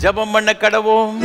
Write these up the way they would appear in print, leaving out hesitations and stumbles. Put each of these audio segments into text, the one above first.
ஜெபம் பண்ண கடவோம்.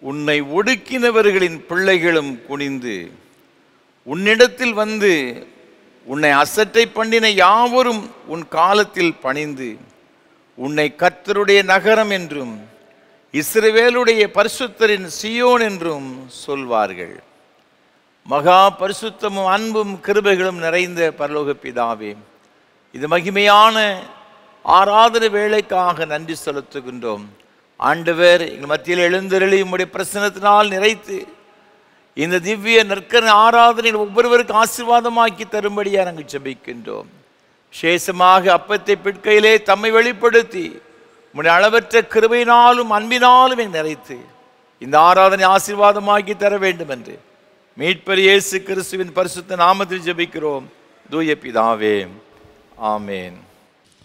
உன்னை ஒடுக்கினவர்களின் பிள்ளைகளும் குனிந்து உன்னிடத்தில் வந்து உன்னை அசட்டை பண்ணின யாவரும் உன் காலத்தில் பணிந்து உன்னை கர்த்தருடைய நகரம் என்றும் இஸ்ரவேலுடைய பரிசுத்தரின் சீயோன் என்றும் சொல்வார்கள். மகா பரிசுத்தமும் அன்பும் கிருபைகளும் நிறைந்த பரலோக பிதாவே, இது மகிமையான ஆராதனை வேளைக்காக நன்றி செலுத்துகின்றோம். ஆண்டவர் எங்கள் மத்தியில் எழுந்தருளி உம்முடைய பிரசன்னத்தினால் நிறைத்து இந்த திவ்ய நற்கர ஆராதனையில் ஒவ்வொருவருக்கு ஆசீர்வாதமாக்கி தரும்படியாக நாங்கள் ஜெபிக்கின்றோம். விசேஷமாக அப்பத்தை பிட்கையிலே தம்மை வெளிப்படுத்தி உம்முடைய அளவற்ற கிருபையினாலும் அன்பினாலும் நிறைத்து இந்த ஆராதனை ஆசீர்வாதமாக்கி தர வேண்டும் என்று மீட்பர் இயேசு கிறிஸ்துவின் பரிசுத்த நாமத்தில் ஜெபிக்கிறோம் தூய பிதாவே, ஆமேன்.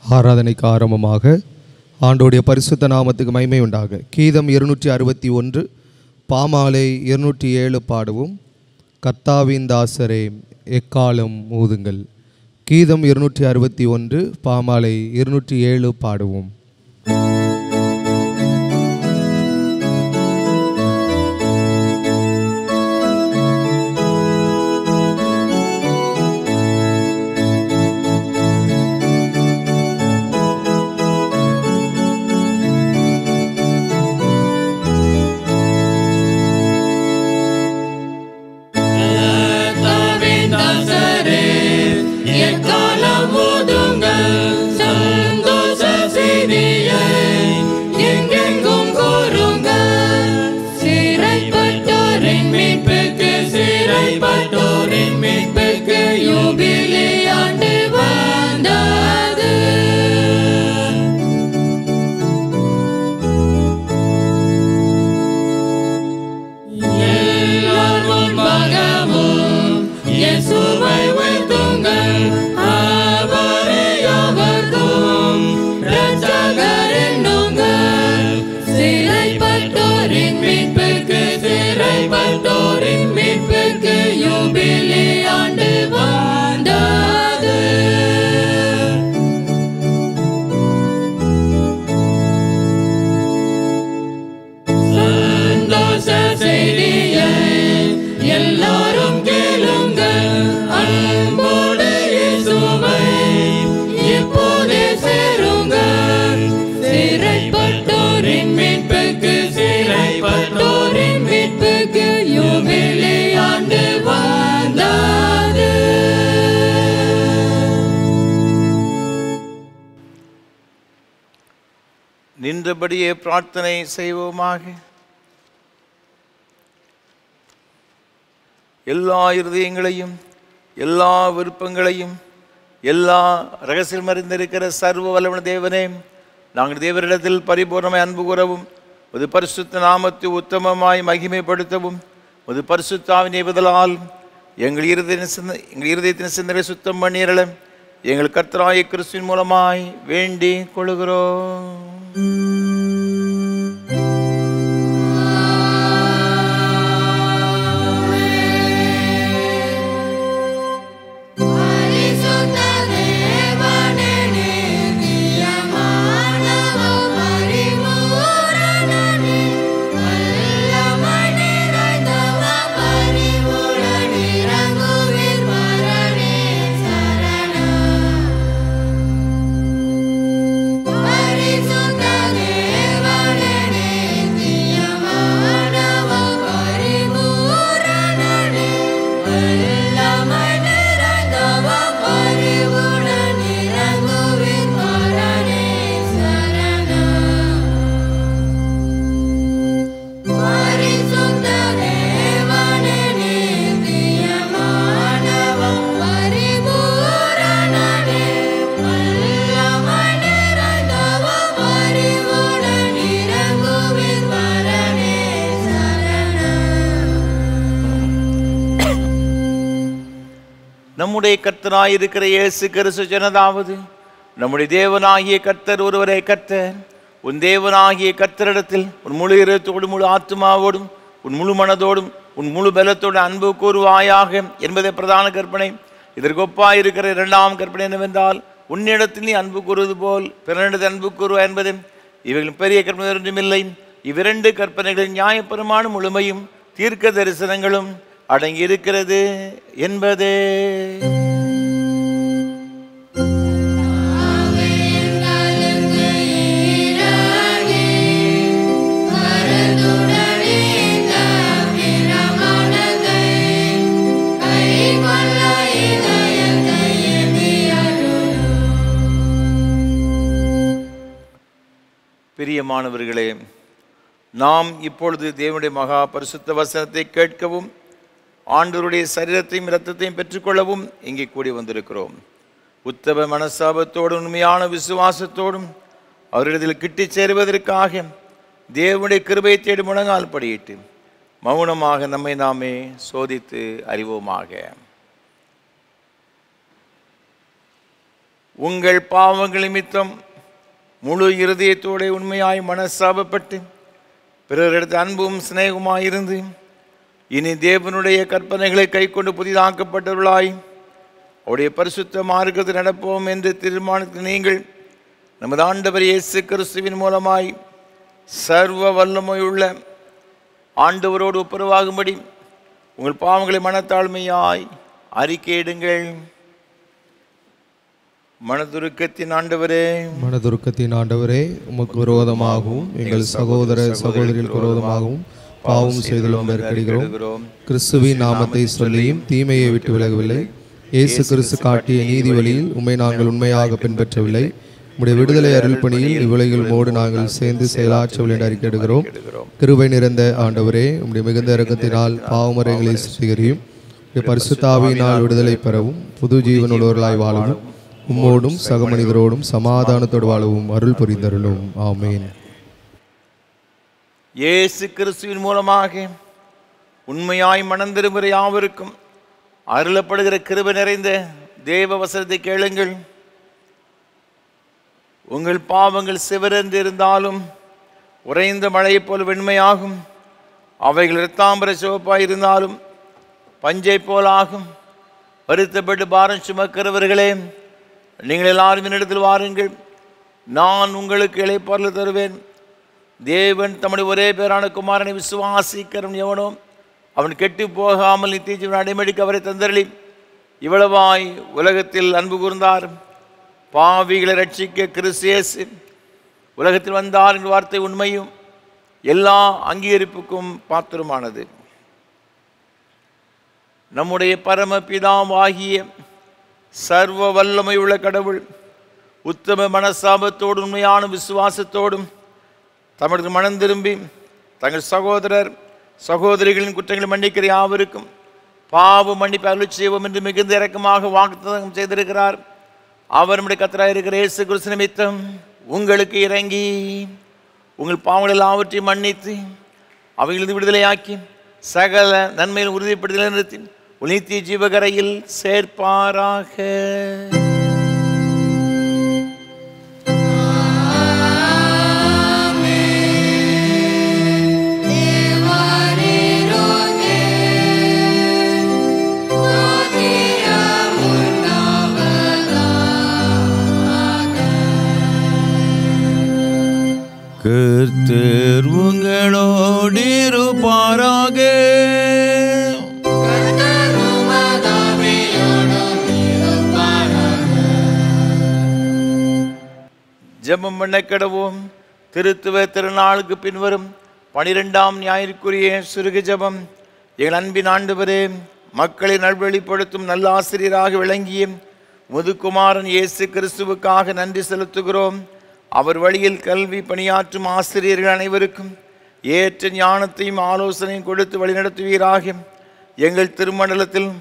ஆராதனைக்கு ஆரம்பமாக ஆண்டோடைய பரிசுத்த நாமத்துக்கு மகிமை உண்டாக கீதம் 261 பாமாலை 207 பாடவும். கர்த்தாவின் தாசரே எக்காலம் ஊதுங்கள். கீதம் 261 பாமாலை 207 பாடுவோம். நின்றபடியே பிரார்த்தனை செய்வோமாக. எல்லா இருதயங்களையும் எல்லா விருப்பங்களையும் எல்லா ரகசியம் அறிந்திருக்கிற சர்வ வல்லவன தேவனே, நாங்கள் தேவரிடத்தில் பரிபூர்ணமாய் அன்பு கூறவும் ஒரு பரிசுத்த நாமத்தை உத்தமமாய் மகிமைப்படுத்தவும் ஒரு பரிசுத்தாவின் ஏவுதலால் எங்கள் இருதயத்தின் சிந்தனை சுத்தம் பண்ணியறல எங்கள் கர்த்தராகிய கிறிஸ்துவின் மூலமாய் வேண்டிக் கொள்கிறோம். Horizon நம்முடைய கர்த்தராயிருக்கிற இயேசு கிறிஸ்து சொன்னதாவது, நம்முடைய தேவனாகிய கர்த்தர் ஒருவரே கர்த்தர். உன் தேவனாகிய கர்த்தரிடத்தில் உன் முழு இதயத்தோடும் முழு ஆத்மாவோடும் உன் முழு மனதோடும் உன் முழு பலத்தோடு அன்பு கூறுவாயாக என்பதை பிரதான கற்பனை. இதற்கு ஒப்பாயிருக்கிற இரண்டாம் கற்பனை என்னவென்றால், உன்னிடத்தில் நீ அன்பு கூறுவது போல் பிறனிடத்தில் அன்பு கூறுவாய் என்பது. இவைகள் பெரிய கற்பனை ஒன்றுமில்லை. இவ்விரண்டு கற்பனைகளின் நியாயப்பிரமாண முழுமையும் தீர்க்க தரிசனங்களும் அடங்கி இருக்கிறது என்பதே. பிரியமானவர்களே, நாம் இப்பொழுது தேவனுடைய மகா பரிசுத்த வசனத்தை கேட்கவும் ஆண்டவருடைய சரீரத்தையும் இரத்தத்தையும் பெற்றுக்கொள்ளவும் இங்கே கூடி வந்திருக்கிறோம். உத்தம மனசாபத்தோடும் உண்மையான விசுவாசத்தோடும் அவரிடத்தில் கிட்டி சேருவதற்காக தேவனுடைய கிருபையை தேடி முழங்கால் படியிட்டு மௌனமாக நம்மை நாமே சோதித்து அறிவோமாக. உங்கள் பாவங்கள் நிமித்தம் முழு இருதயத்தோடு உண்மையாய் மனசாபப்பட்டு பிறரிடத்து அன்பும் சிநேகமாயிருந்து இனி தேவனுடைய கற்பனைகளை கை கொண்டு புதிதாக்கப்பட்டவர்களாய் அவருடைய பரிசுத்த மார்க்கத்தில் நடப்போம் என்று தீர்மானித்து நீங்கள் நமது ஆண்டவர் இயேசு கிறிஸ்துவின் மூலமாய் சர்வ வல்லமையுள்ள ஆண்டவரோடு ஒப்புரவாகும்படி உங்கள் பாவங்களை மனத்தாழ்மையாய் அறிக்கையிடுங்கள். மனதுருக்கத்தின் ஆண்டவரே, உமக்கு விரோதமாகவும் எங்கள் சகோதர சகோதரிகளுக்கு விரோதமாகவும் பாவம் செய்துள்ளோம், நெருக்கடிகிறோம். கிறிஸ்துவின் நாமத்தை சொல்லியும் தீமையை விட்டு விலகவில்லை. இயேசு கிறிஸ்து காட்டிய நீதி வழியில் உம்மை நாங்கள் உண்மையாக பின்பற்றவில்லை. உம்முடைய விடுதலை அருள்பணியில் இவ்வுலகில் மோடு நாங்கள் சேர்ந்து செயலாற்றவில்லை என்று அறிக்கையிடுகிறோம். கிருபை நிறைந்த ஆண்டவரே, உம்முடைய மிகுந்த இரக்கத்தினால் பாவமறைகளை சுத்திகரியும். பரிசுத்த ஆவியினால் விடுதலை பெறவும் புது ஜீவனுள்ளவர்களாய் வாழவும் உம்மோடும் சக மனிதரோடும் சமாதானத்தோடு வாழவும் அருள் புரிந்தருளும். ஆமேன். இயேசு கிறிஸ்துவின் மூலமாக உண்மையாய் மனந்திரும்புகிற யாவருக்கும் அருளப்படுகிற கிருபை நிறைந்த தேவ வசனத்தை கேளுங்கள். உங்கள் பாவங்கள் சிவரென்று இருந்தாலும் உறைந்த மழையைப் போல் வெண்மையாகும். அவைகள் இரத்தாம்பர சிவப்பாய் இருந்தாலும் பஞ்சை போலாகும். வருத்தப்பட்டு பாரம் சுமக்கிறவர்களே, நீங்கள் எல்லாரும் என்னிடத்தில் வாருங்கள், நான் உங்களுக்கு இளைப்பாறுதல் தருவேன். தேவன் தம்முடைய ஒரே பேரான குமாரனை விசுவாசிக்கிறவன் எவனோ அவன் கெட்டு போகாமல் நித்திய ஜீவன் அடைமடிக்கு அவரை தந்தருளி இவ்வளவாய் உலகத்தில் அன்பு கூர்ந்தார். பாவிகளை ரட்சிக்க கிறிஸ்து இயேசு உலகத்தில் வந்தார் என்ற வார்த்தை உண்மையும் எல்லா அங்கீகரிப்புக்கும் பாத்திரமானது. நம்முடைய பரமபிதாவாகிய சர்வ வல்லமை உள்ள கடவுள் உத்தம மனசாபத்தோடும் உண்மையான விசுவாசத்தோடும் தமது மனம் திரும்பி தங்கள் சகோதரர் சகோதரிகளின் குற்றங்களை மன்னிக்கிற யாவருக்கும் பாவ மன்னிப்பு அருள் செய்வோம் என்று மிகுந்த இரக்கமாக வாக்குத்தத்தம் செய்திருக்கிறார். அவர் நம்முடைய கர்த்தராய் இருக்கிற இயேசு கிறிஸ்து நிமித்தம் உங்களுக்கு இறங்கி உங்கள் பாவங்கள் எல்லாவற்றையும் மன்னித்து அவைகளிலிருந்து விடுதலையாக்கி சகல நன்மையில் உறுதிப்படுத்தி நிறுத்தி நித்திய ஜீவகரையில் சேர்ப்பாராக. கர்த்தர் உங்களோடு இருப்பாராக. ஜெபம் பண்ண கடவோம். திருத்துவ திருநாளுக்கு பின்வரும் 12ஆம் ஞாயிற்குரிய சுருக ஜெபம். எங்கள் அன்பின் ஆண்டவரே, மக்களை நல்வழிப்படுத்தும் நல்ல ஆசிரியராக விளங்கிய முதுகுமாரன் இயேசு கிறிஸ்துவுக்காக நன்றி செலுத்துகிறோம். அவர் வழியில் கல்வி பணியாற்றும் ஆசிரியர்கள் அனைவருக்கும் ஏற்ற ஞானத்தையும் ஆலோசனையும் கொடுத்து வழிநடத்துவீராக. எங்கள் திருமண்டலத்தில்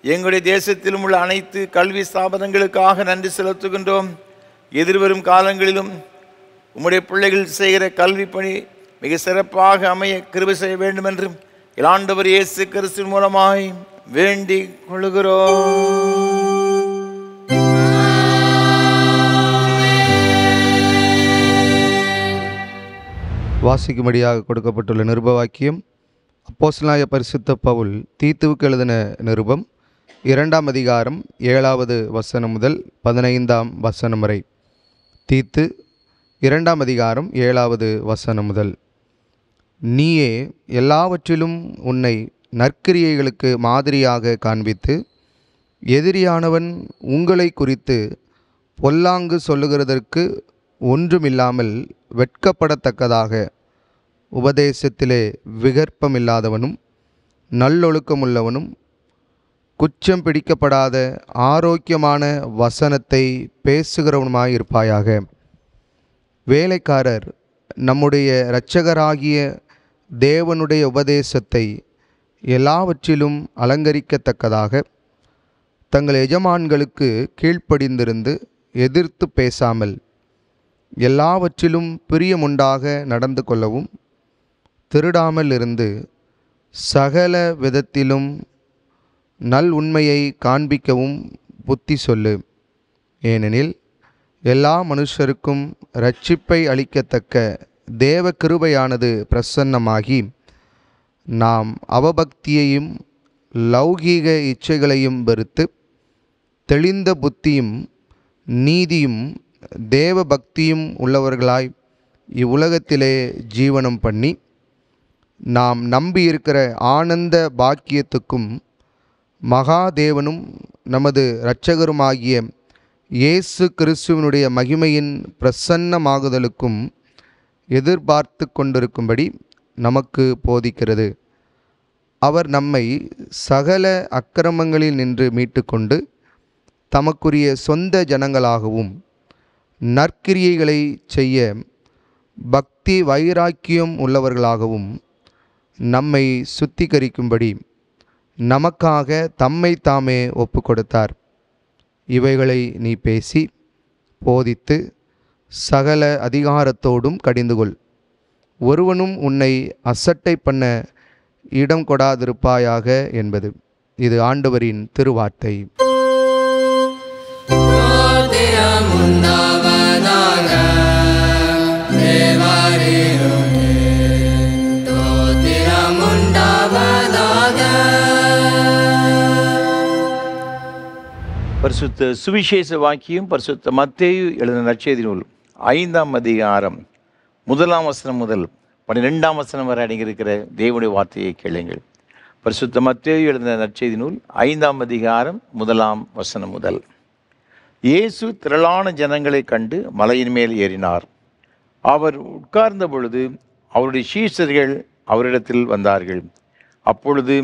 எங்களுடைய தேசத்திலும் உள்ள அனைத்து கல்வி ஸ்தாபனங்களுக்காக நன்றி செலுத்துகின்றோம். எதிர்வரும் காலங்களிலும் உம்முடைய பிள்ளைகள் செய்கிற கல்வி பணி மிக சிறப்பாக அமைய கிருபை செய்ய வேண்டும் என்று ஆண்டவர் இயேசு கிறிஸ்துவின் மூலமாய் வேண்டிக் கொள்கிறோம். வாசிக்கும்படியாக கொடுக்கப்பட்டுள்ள நிருபவாக்கியம் அப்போஸ்தலனாகிய பரிசுத்த பவுல் தீத்துவுக்கு எழுதின நிருபம் 2ஆம் அதிகாரம் 7வது வசனம் முதல் 15ஆம் வசனம் வரை. தீத்து 2ஆம் அதிகாரம் 7வது வசனம் முதல். நீயே எல்லாவற்றிலும் உன்னை நற்கிரியைகளுக்கு மாதிரியாக காண்பித்து, எதிரியானவன் உங்களை குறித்து பொல்லாங்கு சொல்லுகிறதற்கு ஒன்றுமில்லாமல் வெட்கப்படத்தக்கதாக உபதேசத்திலே விகற்பமில்லாதவனும் நல்லொழுக்கமுள்ளவனும் குற்றம் பிடிக்கப்படாத ஆரோக்கியமான வசனத்தை பேசுகிறவனுமாயிருப்பாயாக. வேலைக்காரர் நம்முடைய இரட்சகராகிய தேவனுடைய உபதேசத்தை எல்லாவற்றிலும் அலங்கரிக்கத்தக்கதாக தங்கள் எஜமான்களுக்கு கீழ்ப்படிந்திருந்து எதிர்த்து பேசாமல் எல்லாவற்றிலும் பிரியமுண்டாக நடந்து கொள்ளவும், திருடாமல் இருந்து சகல விதத்திலும் நல் உண்மையை காண்பிக்கவும் புத்தி சொல்லு. ஏனெனில் எல்லா மனுஷருக்கும் இரட்சிப்பை அளிக்கத்தக்க தேவ கிருபையானது பிரசன்னமாகி, நாம் அவபக்தியையும் லௌகீக இச்சைகளையும் வெறுத்து தெளிந்த புத்தியும் நீதியும் தேவ பக்தியும் உள்ளவர்களாய் இவ்வுலகத்திலே ஜீவனம் பண்ணி, நாம் நம்பியிருக்கிற ஆனந்த பாக்கியத்துக்கும் மகாதேவனும் நமது இரட்சகருமாகிய இயேசு கிறிஸ்துவினுடைய மகிமையின் பிரசன்னமாகுதலுக்கும் எதிர்பார்த்து கொண்டிருக்கும்படி நமக்கு போதிக்கிறது. அவர் நம்மை சகல அக்கிரமங்களில் நின்று மீட்டுக்கொண்டு தமக்குரிய சொந்த ஜனங்களாகவும் நற்கிரியைகளை செய்ய பக்தி வைராக்கியம் உள்ளவர்களாகவும் நம்மை சுத்திகரிக்கும்படி நமக்காக தம்மை தாமே ஒப்பு கொடுத்தார். இவைகளை நீ பேசி போதித்து சகல அதிகாரத்தோடும் கடிந்துகொள். ஒருவனும் உன்னை அசட்டை பண்ண இடம் கொடாதிருப்பாயாக என்பது. இது ஆண்டவரின் திருவார்த்தை. பரிசுத்த சுவிசேஷ வாக்கியம் பரிசுத்த மத்தேயு எழுதின நற்செய்தி நூல் 5ஆம் அதிகாரம் 1ஆம் வசனம் முதல் 12ஆம் வசனம் வரை அடங்கியிருக்கிற தேவனுடைய வார்த்தையை கேளுங்கள். பரிசுத்த மத்தேயு எழுதின நற்செய்தி நூல் 5ஆம் அதிகாரம் 1ஆம் வசனம் முதல். இயேசு திரளான ஜனங்களை கண்டு மலையின் மேல் ஏறினார். அவர் உட்கார்ந்த பொழுது அவருடைய சீஷர்கள் அவரிடத்தில் வந்தார்கள். அப்பொழுது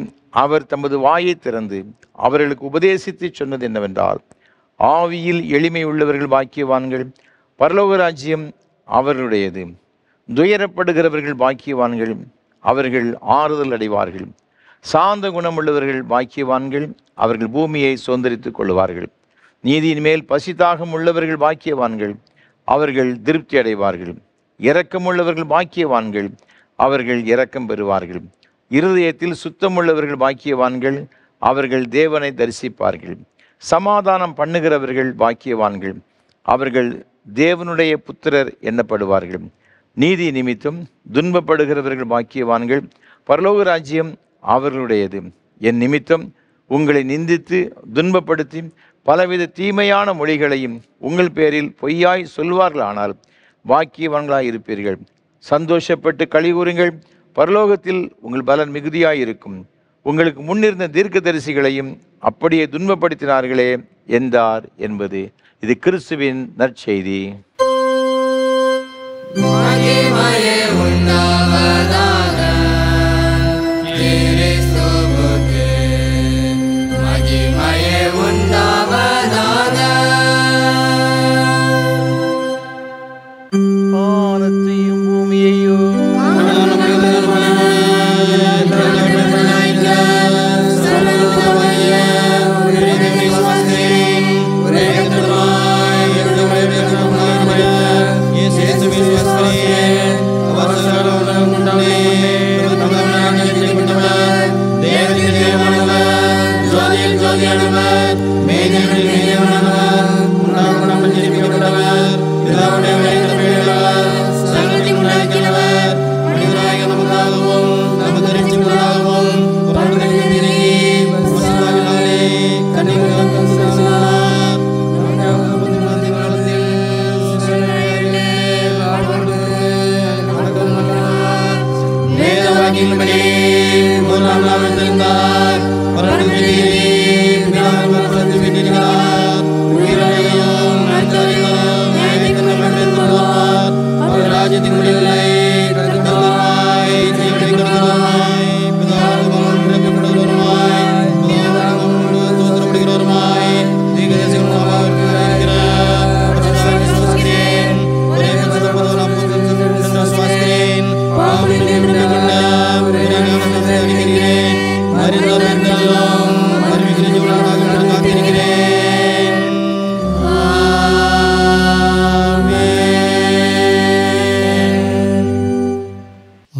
அவர் தமது வாயை திறந்து அவர்களுக்கு உபதேசித்து சொன்னது என்னவென்றால், ஆவியில் எளிமை உள்ளவர்கள் பாக்கியவான்கள், பரலோக ராஜ்யம் அவர்களுடையது. துயரப்படுகிறவர்கள் பாக்கியவான்கள், அவர்கள் ஆறுதல் அடைவார்கள். சாந்த குணமுள்ளவர்கள் பாக்கியவான்கள், அவர்கள் பூமியை சுதந்தரித்துக் கொள்வார்கள். நீதியின் மேல் பசிதாகம் உள்ளவர்கள் பாக்கியவான்கள், அவர்கள் திருப்தி அடைவார்கள். இரக்கமுள்ளவர்கள் பாக்கியவான்கள், அவர்கள் இரக்கம் பெறுவார்கள். இருதயத்தில் சுத்தமுள்ளவர்கள் பாக்கியவான்கள், அவர்கள் தேவனை தரிசிப்பார்கள். சமாதானம் பண்ணுகிறவர்கள் பாக்கியவான்கள், அவர்கள் தேவனுடைய புத்திரர் எண்ணப்படுவார்கள். நீதி நிமித்தம் துன்பப்படுகிறவர்கள் பாக்கியவான்கள், பரலோக ராஜ்யம் அவர்களுடையது. என் நிமித்தம் உங்களை நிந்தித்து துன்பப்படுத்தி பலவித தீமையான மொழிகளையும் உங்கள் பேரில் பொய்யாய் சொல்வார்களானால் பாக்கியவான்களாய் இருப்பீர்கள். சந்தோஷப்பட்டு களி கூறுங்கள், பரலோகத்தில் உங்கள் பலன் மிகுதியாயிருக்கும். உங்களுக்கு முன்னிருந்த தீர்க்கதரிசிகளையும் அப்படியே துன்பப்படுத்தினார்களே என்றார் என்பது. இது கிறிஸ்துவின் நற்செய்தி. வானத்தையும் பூமியையும் ஒரே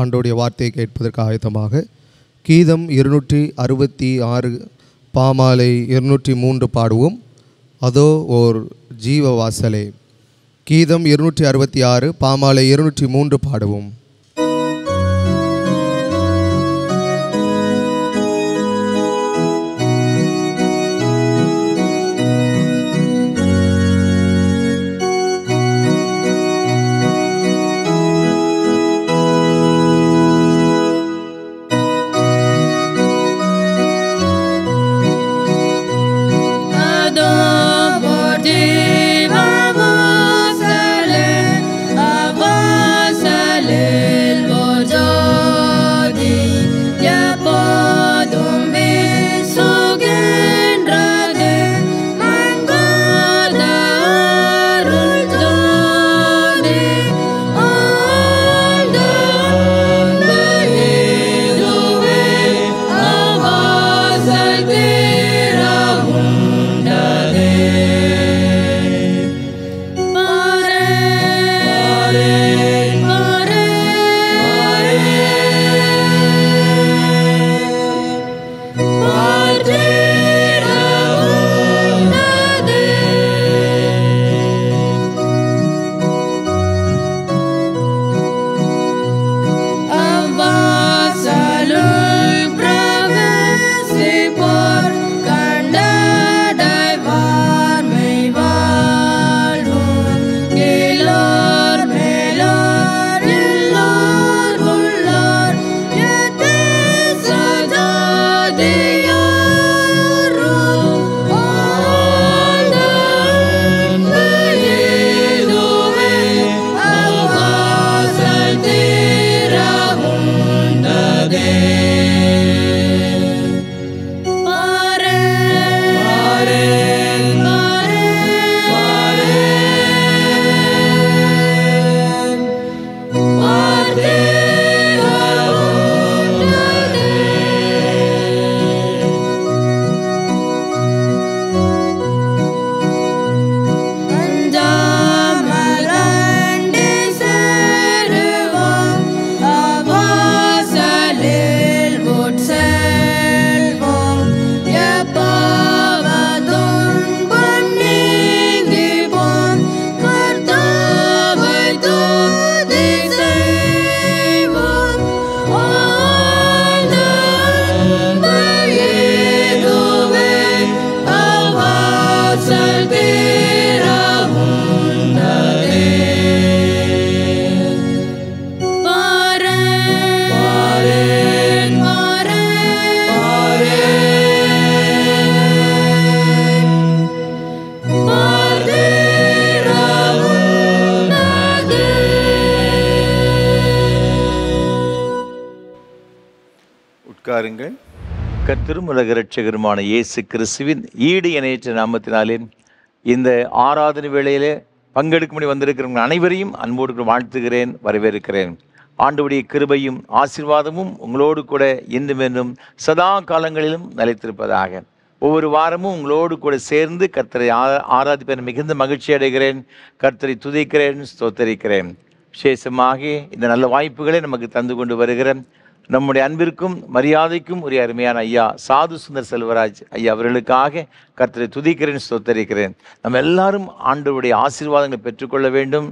ஆண்டோடைய வார்த்தையை கேட்பதற்கு ஆயத்தமாக கீதம் 266 பாமாலை 203 பாடுவோம். அதோ ஓர் ஜீவ வாசலே. கீதம் 266 பாமாலை 203 பாடுவோம். உட்காருங்கள். கர்த்தரும் உலக இரட்சகருமான இயேசு கிறிஸ்துவின் ஈடு இணையற்ற நாமத்தினாலே இந்த ஆராதனை வேளையிலே பங்கெடுக்கும்படி வந்திருக்கிறவங்க அனைவரையும் அன்போடு வாழ்த்துகிறேன், வரவேற்கிறேன். ஆண்டவருடைய கிருபையும் ஆசீர்வாதமும் உங்களோடு கூட இன்றும் என்றும் சதா காலங்களிலும் நிலைத்திருப்பதாக. ஒவ்வொரு வாரமும் உங்களோடு கூட சேர்ந்து கர்த்தரை ஆராதிப்பேன் மிகுந்த மகிழ்ச்சி அடைகிறேன். கர்த்தரை துதிக்கிறேன், ஸ்தோத்தரிக்கிறேன். விசேஷமாக இந்த நல்ல வாய்ப்புகளை நமக்கு தந்து கொண்டு வருகிற நம்முடைய அன்பிற்கும் மரியாதைக்கும் உரிய அருமையான ஐயா சாது சுந்தர் செல்வராஜ் ஐயா அவர்களுக்காக கர்த்தரை துதிக்கிறேன், ஸ்தோத்தரிக்கிறேன். நம்ம எல்லாரும் ஆண்டவருடைய ஆசீர்வாதங்களை பெற்றுக்கொள்ள வேண்டும்.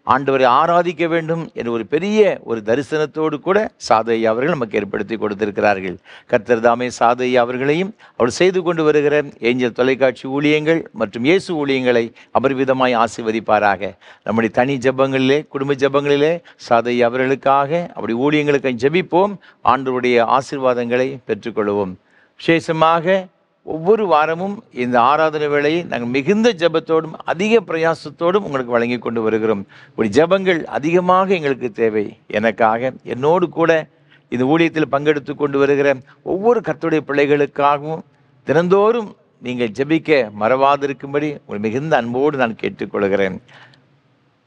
ஆண்டவரை ஆராதிக்க வேண்டும் என்ற ஒரு பெரிய ஒரு தரிசனத்தோடு கூட சாதையா அவர்கள் நமக்கு ஏற்படுத்தி கொடுத்திருக்கிறார்கள். கர்த்தர் தாமே சாதையா அவர்களையும் அவர் செய்து கொண்டு வருகிற ஏஞ்சல் தொலைக்காட்சி ஊழியங்கள் மற்றும் இயேசு ஊழியங்களை அபரிவிதமாய் ஆசீர்வதிப்பாராக. நம்முடைய தனி ஜெபங்களிலே, குடும்ப ஜெபங்களிலே சாதையா அவர்களுக்காக அப்படி ஊழியங்களுக்கு ஜெபிப்போம். ஆண்டவருடைய ஆசீர்வாதங்களை பெற்றுக்கொள்வோம். விசேஷமாக ஒவ்வொரு வாரமும் இந்த ஆராதனை வேளையை நாங்கள் மிகுந்த ஜெபத்தோடும் அதிக பிரயாசத்தோடும் உங்களுக்கு வழங்கி கொண்டு வருகிறோம். ஒரு ஜெபங்கள் அதிகமாக எங்களுக்கு தேவை. எனக்காக, என்னோடு கூட இந்த ஊழியத்தில் பங்கெடுத்து கொண்டு வருகிற ஒவ்வொரு கர்த்தருடைய பிள்ளைகளுக்காகவும் தினந்தோறும் நீங்கள் ஜெபிக்க மறவாதிருக்கும்படி உங்கள் மிகுந்த அன்போடு நான் கேட்டுக்கொள்கிறேன்.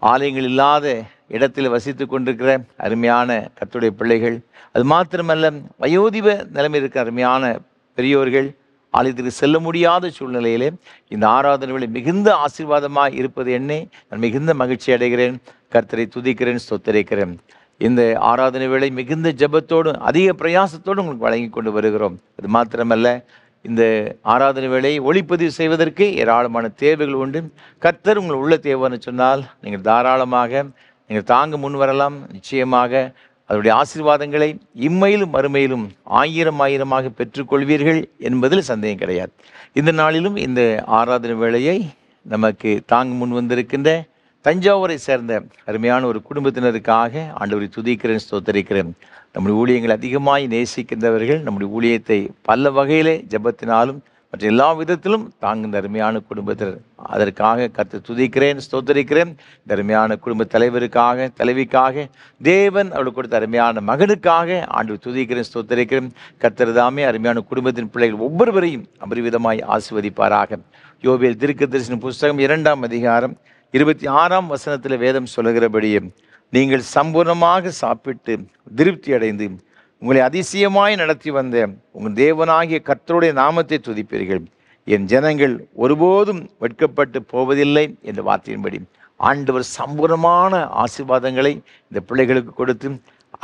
ஆலயங்கள் இல்லாத இடத்தில் வசித்து கொண்டிருக்கிற அருமையான கர்த்தருடைய பிள்ளைகள், அது மாத்திரமல்ல வயோதிப நிலைமை இருக்கிற அருமையான பெரியோர்கள், ஆலயத்திற்கு செல்ல முடியாத சூழ்நிலையிலே இந்த ஆராதனைகளை மிகுந்த ஆசீர்வாதமாக இருப்பது என்னை நான் மிகுந்த மகிழ்ச்சி அடைகிறேன். கர்த்தரை துதிக்கிறேன், ஸ்தோத்திரிக்கிறேன். இந்த ஆராதனை வேளை மிகுந்த ஜெபத்தோடும் அதிக பிரயாசத்தோடும் உங்களுக்கு வழங்கி கொண்டு வருகிறோம். அது மாத்திரமல்ல, இந்த ஆராதனை வேளையை ஒளிப்பதிவு செய்வதற்கு ஏராளமான தேவைகள் உண்டு. கர்த்தர் உங்கள் உள்ள தேவைன்னு சொன்னால் நீங்கள் தாராளமாக நீங்கள் தாங்க முன் வரலாம். நிச்சயமாக அதனுடைய ஆசீர்வாதங்களை இம்மையிலும் மறுமையிலும் ஆயிரமாக பெற்றுக்கொள்வீர்கள் என்பதில் சந்தேகம் கிடையாது. இந்த நாளிலும் இந்த ஆராதனை வேளையை நமக்கு தாங்க முன் வந்திருக்கின்ற தஞ்சாவூரை சேர்ந்த அருமையான ஒரு குடும்பத்தினருக்காக ஆண்டவரை துதிக்கிறேன், ஸ்தோத்திரிக்கிறேன். நம்முடைய ஊழியங்களை அதிகமாய் நேசிக்கின்றவர்கள், நம்முடைய ஊழியத்தை பல வகையிலே ஜெபத்தினாலும் மற்ற எல்லா விதத்திலும் தாங்குகின்ற அருமையான குடும்பத்தினர், அதற்காக கர்த்தரை துதிக்கிறேன், ஸ்தோத்திரிக்கிறேன். இந்த அருமையான குடும்ப தலைவருக்காக, தலைவிக்காக, தேவன் அவளுக்கு கொடுத்த அருமையான மகனுக்காக ஆண்டவரை துதிக்கிறேன், ஸ்தோத்திரிக்கிறேன். கர்த்தர் தாமே அருமையான குடும்பத்தின் பிள்ளைகள் ஒவ்வொருவரையும் அபரிவிதமாய் ஆசீர்வதிப்பாராக. யோவேல் தீர்க்கதரிசன புஸ்தகம் 2ஆம் அதிகாரம் 26ஆம் வசனத்தில் வேதம் சொல்லுகிறபடியே, நீங்கள் சம்பூர்ணமாக சாப்பிட்டு திருப்தி அடைந்து உங்களை அதிசயமாய் நடத்தி வந்த உங்கள் தேவனாகிய கர்த்தருடைய நாமத்தை துதிப்பீர்கள். என் ஜனங்கள் ஒருபோதும் வெட்கப்பட்டு போவதில்லை என்ற வார்த்தையின்படி ஆண்டவர் சம்பூர்ணமான ஆசீர்வாதங்களை இந்த பிள்ளைகளுக்கு கொடுத்து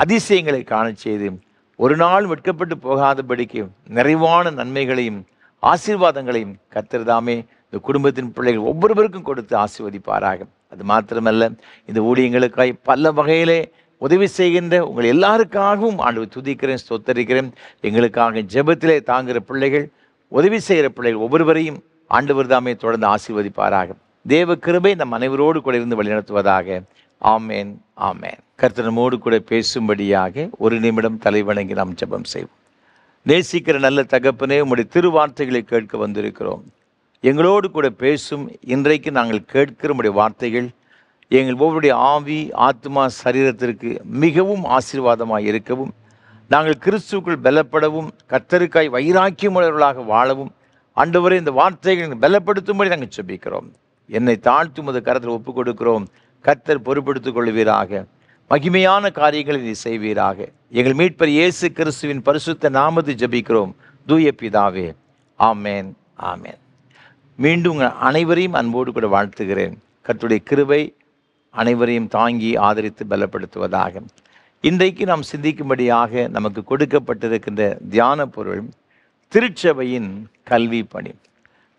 அதிசயங்களை காண செய்து ஒரு நாள் வெட்கப்பட்டு போகாதபடிக்கு நிறைவான நன்மைகளையும் ஆசீர்வாதங்களையும் கர்த்தர் தாமே இந்த குடும்பத்தின் பிள்ளைகள் ஒவ்வொருவருக்கும் கொடுத்து ஆசீர்வதிப்பாராக. அது மாத்திரமல்ல, இந்த ஊழியங்களுக்காய் பல வகையிலே உதவி செய்கின்ற உங்கள் எல்லாருக்காகவும் ஆண்டவர் துதிக்கிறேன், ஸ்தோத்தரிக்கிறேன். எங்களுக்காக ஜெபத்திலே தாங்குகிற பிள்ளைகள், உதவி செய்கிற பிள்ளைகள் ஒவ்வொருவரையும் ஆண்டவர் தாமே தொடர்ந்து ஆசீர்வதிப்பாராக. தேவ கிருபை நம் அனைவரோடு கூட இருந்து வழிநடத்துவதாக. ஆமேன், ஆமேன். கர்த்தர் நம்மோடு கூட பேசும்படியாக ஒரு நிமிடம் தலைவணங்கி நாம் ஜெபம் செய்வோம். நேசிக்கிற நல்ல தகப்பனே, உம்முடைய திருவார்த்தைகளை கேட்க வந்திருக்கிறோம். எங்களோடு கூட பேசும் இன்றைக்கு நாங்கள் கேட்கிற உம்முடைய வார்த்தைகள் எங்கள் ஒவ்வொருடைய ஆவி, ஆத்மா, சரீரத்திற்கு மிகவும் ஆசீர்வாதமாக இருக்கவும், நாங்கள் கிறிஸ்துவுக்குள் பலப்படவும், கர்த்தருக்காய் வைராக்கியமுள்ளவர்களாக வாழவும் ஆண்டவரே இந்த வார்த்தைகளை பலப்படுத்தும்படி நாங்கள் ஜெபிக்கிறோம். என்னை தாழ்த்தும் உமது கரத்தில் ஒப்புக் கொடுக்கிறோம். கர்த்தர் பொறுப்படுத்திக் கொள்வீராக. மகிமையான காரியங்களை நீ செய்வீராக. எங்கள் மீட்பர் இயேசு கிறிஸ்துவின் பரிசுத்த நாமத்தை ஜெபிக்கிறோம் தூய பிதாவே. ஆமேன், ஆமேன். மீண்டும் உங்கள் அனைவரையும் அன்போடு கூட வாழ்த்துகிறேன். கர்த்தருடைய கிருபை அனைவரையும் தாங்கி ஆதரித்து பலப்படுத்துவதாக. இன்றைக்கு நாம் சிந்திக்கும்படியாக நமக்கு கொடுக்கப்பட்டிருக்கின்ற தியான பொருள் திருச்சபையின் கல்வி பணி.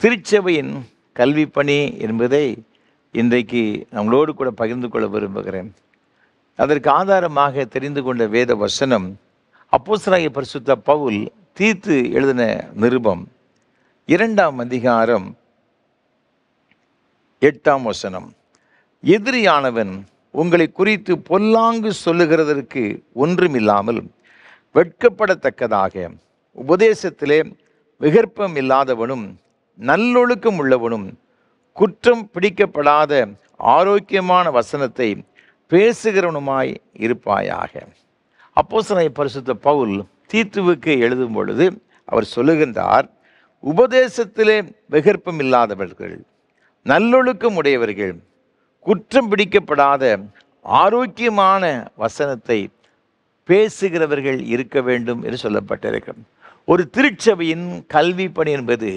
திருச்சபையின் கல்வி பணி என்பதை இன்றைக்கு நம்மளோடு கூட பகிர்ந்து கொள்ள விரும்புகிறேன். அதற்கு ஆதாரமாக தெரிந்து கொண்ட வேத வசனம் அப்போஸ்தலனாகிய பரிசுத்த பவுல் தீத்து எழுதின நிருபம் 2ஆம் அதிகாரம் 8ஆம் வசனம். எதிரியானவன் உங்களை குறித்து பொல்லாங்கு சொல்லுகிறதற்கு ஒன்றுமில்லாமல் வெட்கப்படத்தக்கதாக உபதேசத்திலே விகற்பம் இல்லாதவனும் நல்லொழுக்கம் உள்ளவனும் குற்றம் பிடிக்கப்படாத ஆரோக்கியமான வசனத்தை பேசுகிறவனுமாய் இருப்பாயாக. அப்போஸ்தலனாகிய பரிசுத்த பவுல் தீத்துவுக்கு எழுதும் பொழுது அவர் சொல்லுகின்றார், உபதேசத்திலே விகற்பம் இல்லாதவர்கள், நல்லொழுக்கம் உடையவர்கள், குற்றம் பிடிக்கப்படாத ஆரோக்கியமான வசனத்தை பேசுகிறவர்கள் இருக்க வேண்டும் என்று சொல்லப்பட்டிருக்கிறது. ஒரு திருச்சபையின் கல்வி பணி என்பது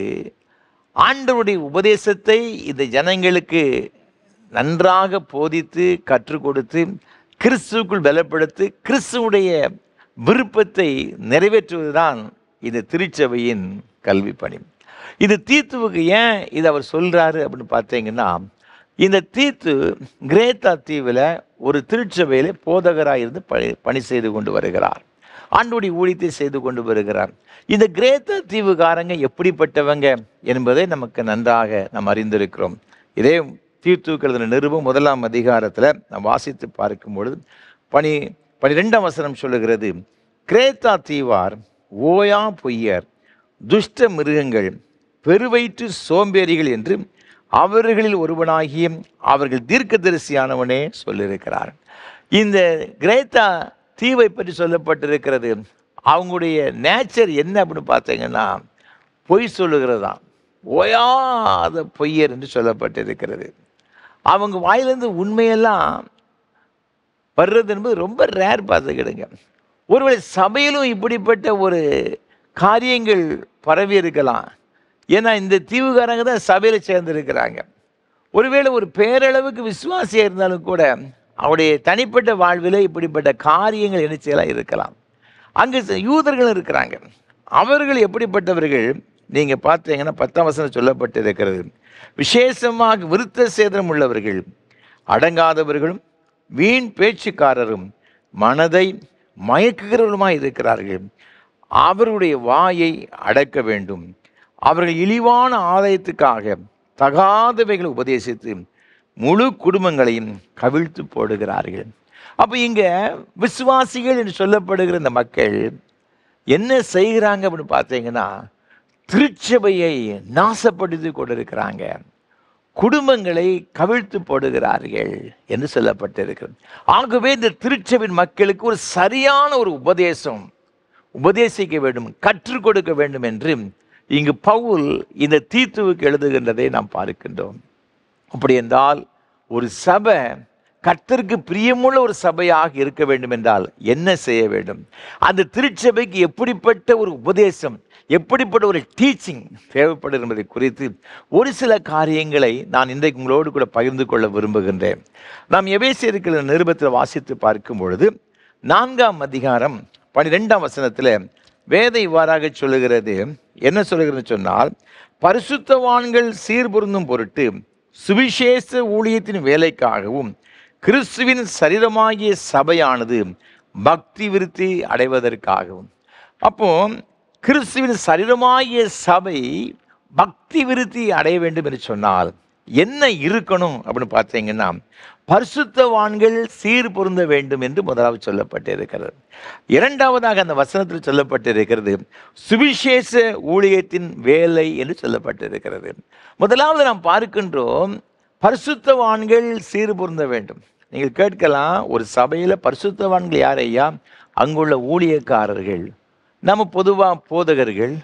ஆண்டவருடைய உபதேசத்தை இந்த ஜனங்களுக்கு நன்றாக போதித்து கற்றுக் கொடுத்து கிறிஸ்துவுக்குள் பலப்படுத்தி கிறிஸ்துவுடைய விருப்பத்தை நிறைவேற்றுவதுதான் இந்த திருச்சபையின் கல்வி பணி. இது தீத்துவுக்கு ஏன் இது அவர் சொல்றாரு அப்படின்னு பார்த்தீங்கன்னா, இந்த தீத்து கிரேத்தா தீவில் ஒரு திருச்சபையிலே போதகராக இருந்து பணி செய்து கொண்டு வருகிறார். ஆண்டுடைய ஊழியத்தை செய்து கொண்டு வருகிறார். இந்த கிரேத்தா தீவுக்காரங்க எப்படிப்பட்டவங்க என்பதை நமக்கு நன்றாக நாம் அறிந்திருக்கிறோம். இதே தீத்துக்கள் நிருபம் 1ஆம் அதிகாரத்தில் நாம் வாசித்து பார்க்கும் பொழுது 12ஆம் வசனம் சொல்லுகிறது, கிரேத்தா தீவார் ஓயா பொய்யர், துஷ்ட மிருகங்கள், பெருவயிற்று சோம்பேறிகள் என்று அவர்களில் ஒருவனாகிய அவர்கள் தீர்க்கதரிசியானவனே சொல்லியிருக்கிறார். இந்த கிரேத்தா தீவை பற்றி சொல்லப்பட்டிருக்கிறது. அவங்களுடைய நேச்சர் என்ன அப்படின்னு பார்த்தீங்கன்னா பொய் சொல்லுகிறதா, ஓயாத பொய்யர் என்று சொல்லப்பட்டிருக்கிறது. அவங்க வாயிலிருந்து உண்மையெல்லாம் வர்றது என்பது ரொம்ப ரேர் பார்த்துக்கிடுங்க. ஒருவேளை சபையிலும் இப்படிப்பட்ட ஒரு காரியங்கள் பரவி இருக்கலாம். ஏன்னா இந்த தீவுக்காரங்க தான் சபையில் சேர்ந்துருக்கிறாங்க. ஒருவேளை ஒரு பேரளவுக்கு விசுவாசியாக இருந்தாலும் கூட அவருடைய தனிப்பட்ட வாழ்வில் இப்படிப்பட்ட காரியங்கள் நினைச்செல்லாம் இருக்கலாம். அங்கே யூதர்கள் இருக்கிறாங்க. அவர்கள் எப்படிப்பட்டவர்கள் நீங்கள் பார்த்தீங்கன்னா 10ஆம் வசனம் சொல்லப்பட்டு இருக்கிறது, விசேஷமாக விருத்த சேதனம் உள்ளவர்கள், அடங்காதவர்களும் வீண் பேச்சுக்காரரும் மனதை மயக்குகிறவர்களுமாய் இருக்கிறார்கள். அவர்களுடைய வாயை அடக்க வேண்டும். அவர்கள் இழிவான ஆதாயத்துக்காக தகாதவைகளை உபதேசித்து முழு குடும்பங்களையும் கவிழ்த்து போடுகிறார்கள். அப்போ இங்கே விசுவாசிகள் என்று சொல்லப்படுகிற இந்த மக்கள் என்ன செய்கிறாங்க அப்படின்னு பார்த்தீங்கன்னா திருச்சபையை நாசப்படுத்தி கொண்டிருக்கிறாங்க, குடும்பங்களை கவிழ்த்து போடுகிறார்கள் என்று சொல்லப்பட்டிருக்கிறது. ஆகவே இந்த திருச்சபையின் மக்களுக்கு ஒரு சரியான ஒரு உபதேசிக்க வேண்டும், கற்றுக் கொடுக்க வேண்டும் என்று இங்கு பவுல் இந்த தீத்துவுக்கு எழுதுகின்றதை நாம் பார்க்கின்றோம். அப்படி என்றால் ஒரு சபை கர்த்தருக்கு பிரியமுள்ள ஒரு சபையாக இருக்க வேண்டும் என்றால் என்ன செய்ய வேண்டும்? அந்த திருச்சபைக்கு எப்படிப்பட்ட ஒரு உபதேசம், எப்படிப்பட்ட ஒரு டீச்சிங் தேவைப்படும் என்பதை குறித்து ஒரு சில காரியங்களை நான் இன்றைக்கு உங்களோடு கூட பகிர்ந்து கொள்ள விரும்புகின்றேன். நாம் எபேசியர் நிருபத்தில் வாசித்து பார்க்கும் பொழுது 4ஆம் அதிகாரம் 12ஆம் வசனத்தில் வேதம் இவ்வாறாக சொல்லுகிறது. என்ன சொல்லுகிறது சொன்னால், பரிசுத்தவான்கள் சீர்பொருந்தும் பொருட்டு சுவிசேஷ ஊழியத்தின் வேலைக்காகவும் கிறிஸ்துவின் சரீரமாகிய சபையானது பக்தி விருத்தி அடைவதற்காகவும். அப்போ கிறிஸ்துவின் சரீரமாகிய சபை பக்தி விருத்தி அடைய வேண்டும் என்று சொன்னால் என்ன இருக்கணும் அப்படின்னு பார்த்தீங்கன்னா, பரிசுத்தவான்கள் சீர் பொருந்த வேண்டும் என்று முதலாவது சொல்லப்பட்டிருக்கிறது. இரண்டாவதாக அந்த வசனத்தில் சொல்லப்பட்டிருக்கிறது சுவிசேஷ ஊழியத்தின் வேலை என்று சொல்லப்பட்டிருக்கிறது. முதலாவது நாம் பார்க்கின்றோம், பரிசுத்தவான்கள் சீர் பொருந்த வேண்டும். நீங்கள் கேட்கலாம், ஒரு சபையில் பரிசுத்தவான்கள் யார் ஐயா? அங்குள்ள ஊழியக்காரர்கள், நம்ம பொதுவாக போதகர்கள்,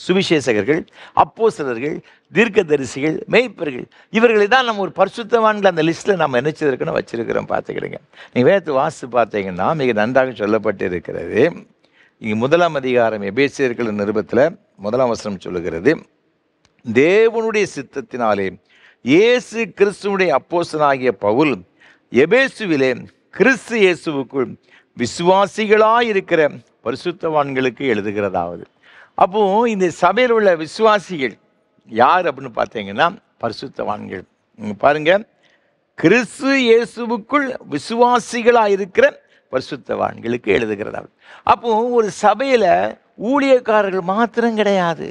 சுவிசேஷகர்கள், அப்போஸ்தலர்கள், தீர்க்கதரிசிகள், மேய்ப்பர்கள், இவர்களை தான் நம்ம ஒரு பரிசுத்தவான்கள் அந்த லிஸ்ட்டில் நம்ம நினைச்சிருக்கணும் வச்சிருக்கிறோம். பார்த்துக்கிடுங்க, நீங்கள் வேதத்தை வாசித்து பார்த்தீங்கன்னா மிக நன்றாக சொல்லப்பட்டு இருக்கிறது. இங்கே 1ஆம் அதிகாரம் எபேசியர் நிருபத்தில் 1ஆம் வசனம் சொல்லுகிறது, தேவனுடைய சித்தத்தினாலே இயேசு கிறிஸ்துவுடைய அப்போஸ்தலனாகிய பவுல் எபேசுவிலே கிறிஸ்து இயேசுவுக்குள் விசுவாசிகளாயிருக்கிற பரிசுத்தவான்களுக்கு எழுதுகிறதாவது. அப்போ இந்த சபையில் உள்ள விசுவாசிகள் யார் அப்படின்னு பார்த்தீங்கன்னா பரிசுத்தவான்கள். பாருங்க, கிறிஸ்து இயேசுவுக்குள் விசுவாசிகளாயிருக்கிற பரிசுத்தவான்களுக்கு எழுதுகிறதாவது. அப்போ ஒரு சபையில் ஊழியக்காரர்கள் மாத்திரம் கிடையாது,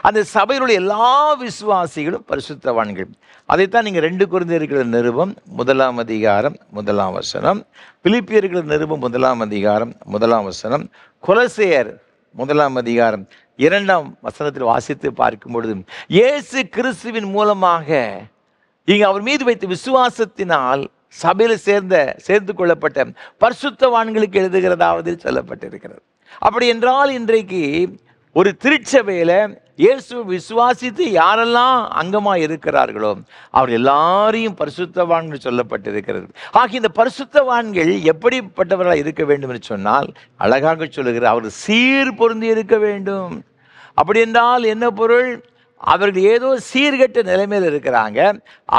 அந்த சபையில் உள்ள எல்லா விசுவாசிகளும் பரிசுத்தவான்கள். அதைத்தான் நீங்கள் 2 கொரிந்தியர் நிருபம் 1ஆம் அதிகாரம் 1ஆம் வசனம், பிலிப்பியர் நிருபம் 1ஆம் அதிகாரம் 1ஆம் வசனம், கொலோசையர் 1ஆம் அதிகாரம் 2ஆம் வசனத்தில் வாசித்து பார்க்கும் பொழுது இயேசு கிறிஸ்துவின் மூலமாக இங்கே அவர் மீது வைத்த விசுவாசத்தினால் சபையில் சேர்ந்து கொள்ளப்பட்ட பரிசுத்தவான்களுக்கு எழுதுகிறதாவது சொல்லப்பட்டிருக்கிறது. அப்படி என்றால் இன்றைக்கு ஒரு திருச்சபையில் இயேசு விசுவாசித்து யாரெல்லாம் அங்கமாக இருக்கிறார்களோ அவர் எல்லாரையும் பரிசுத்தவான்கள் சொல்லப்பட்டிருக்கிறது. ஆகிய இந்த பரிசுத்தவான்கள் எப்படிப்பட்டவர்களாக இருக்க வேண்டும் என்று சொன்னால் அழகாக சொல்லுகிறார், அவர் சீர் பொருந்தி இருக்க வேண்டும். அப்படி என்றால் என்ன பொருள்? அவர்கள் ஏதோ சீர்கெட்ட நிலைமையில் இருக்கிறாங்க,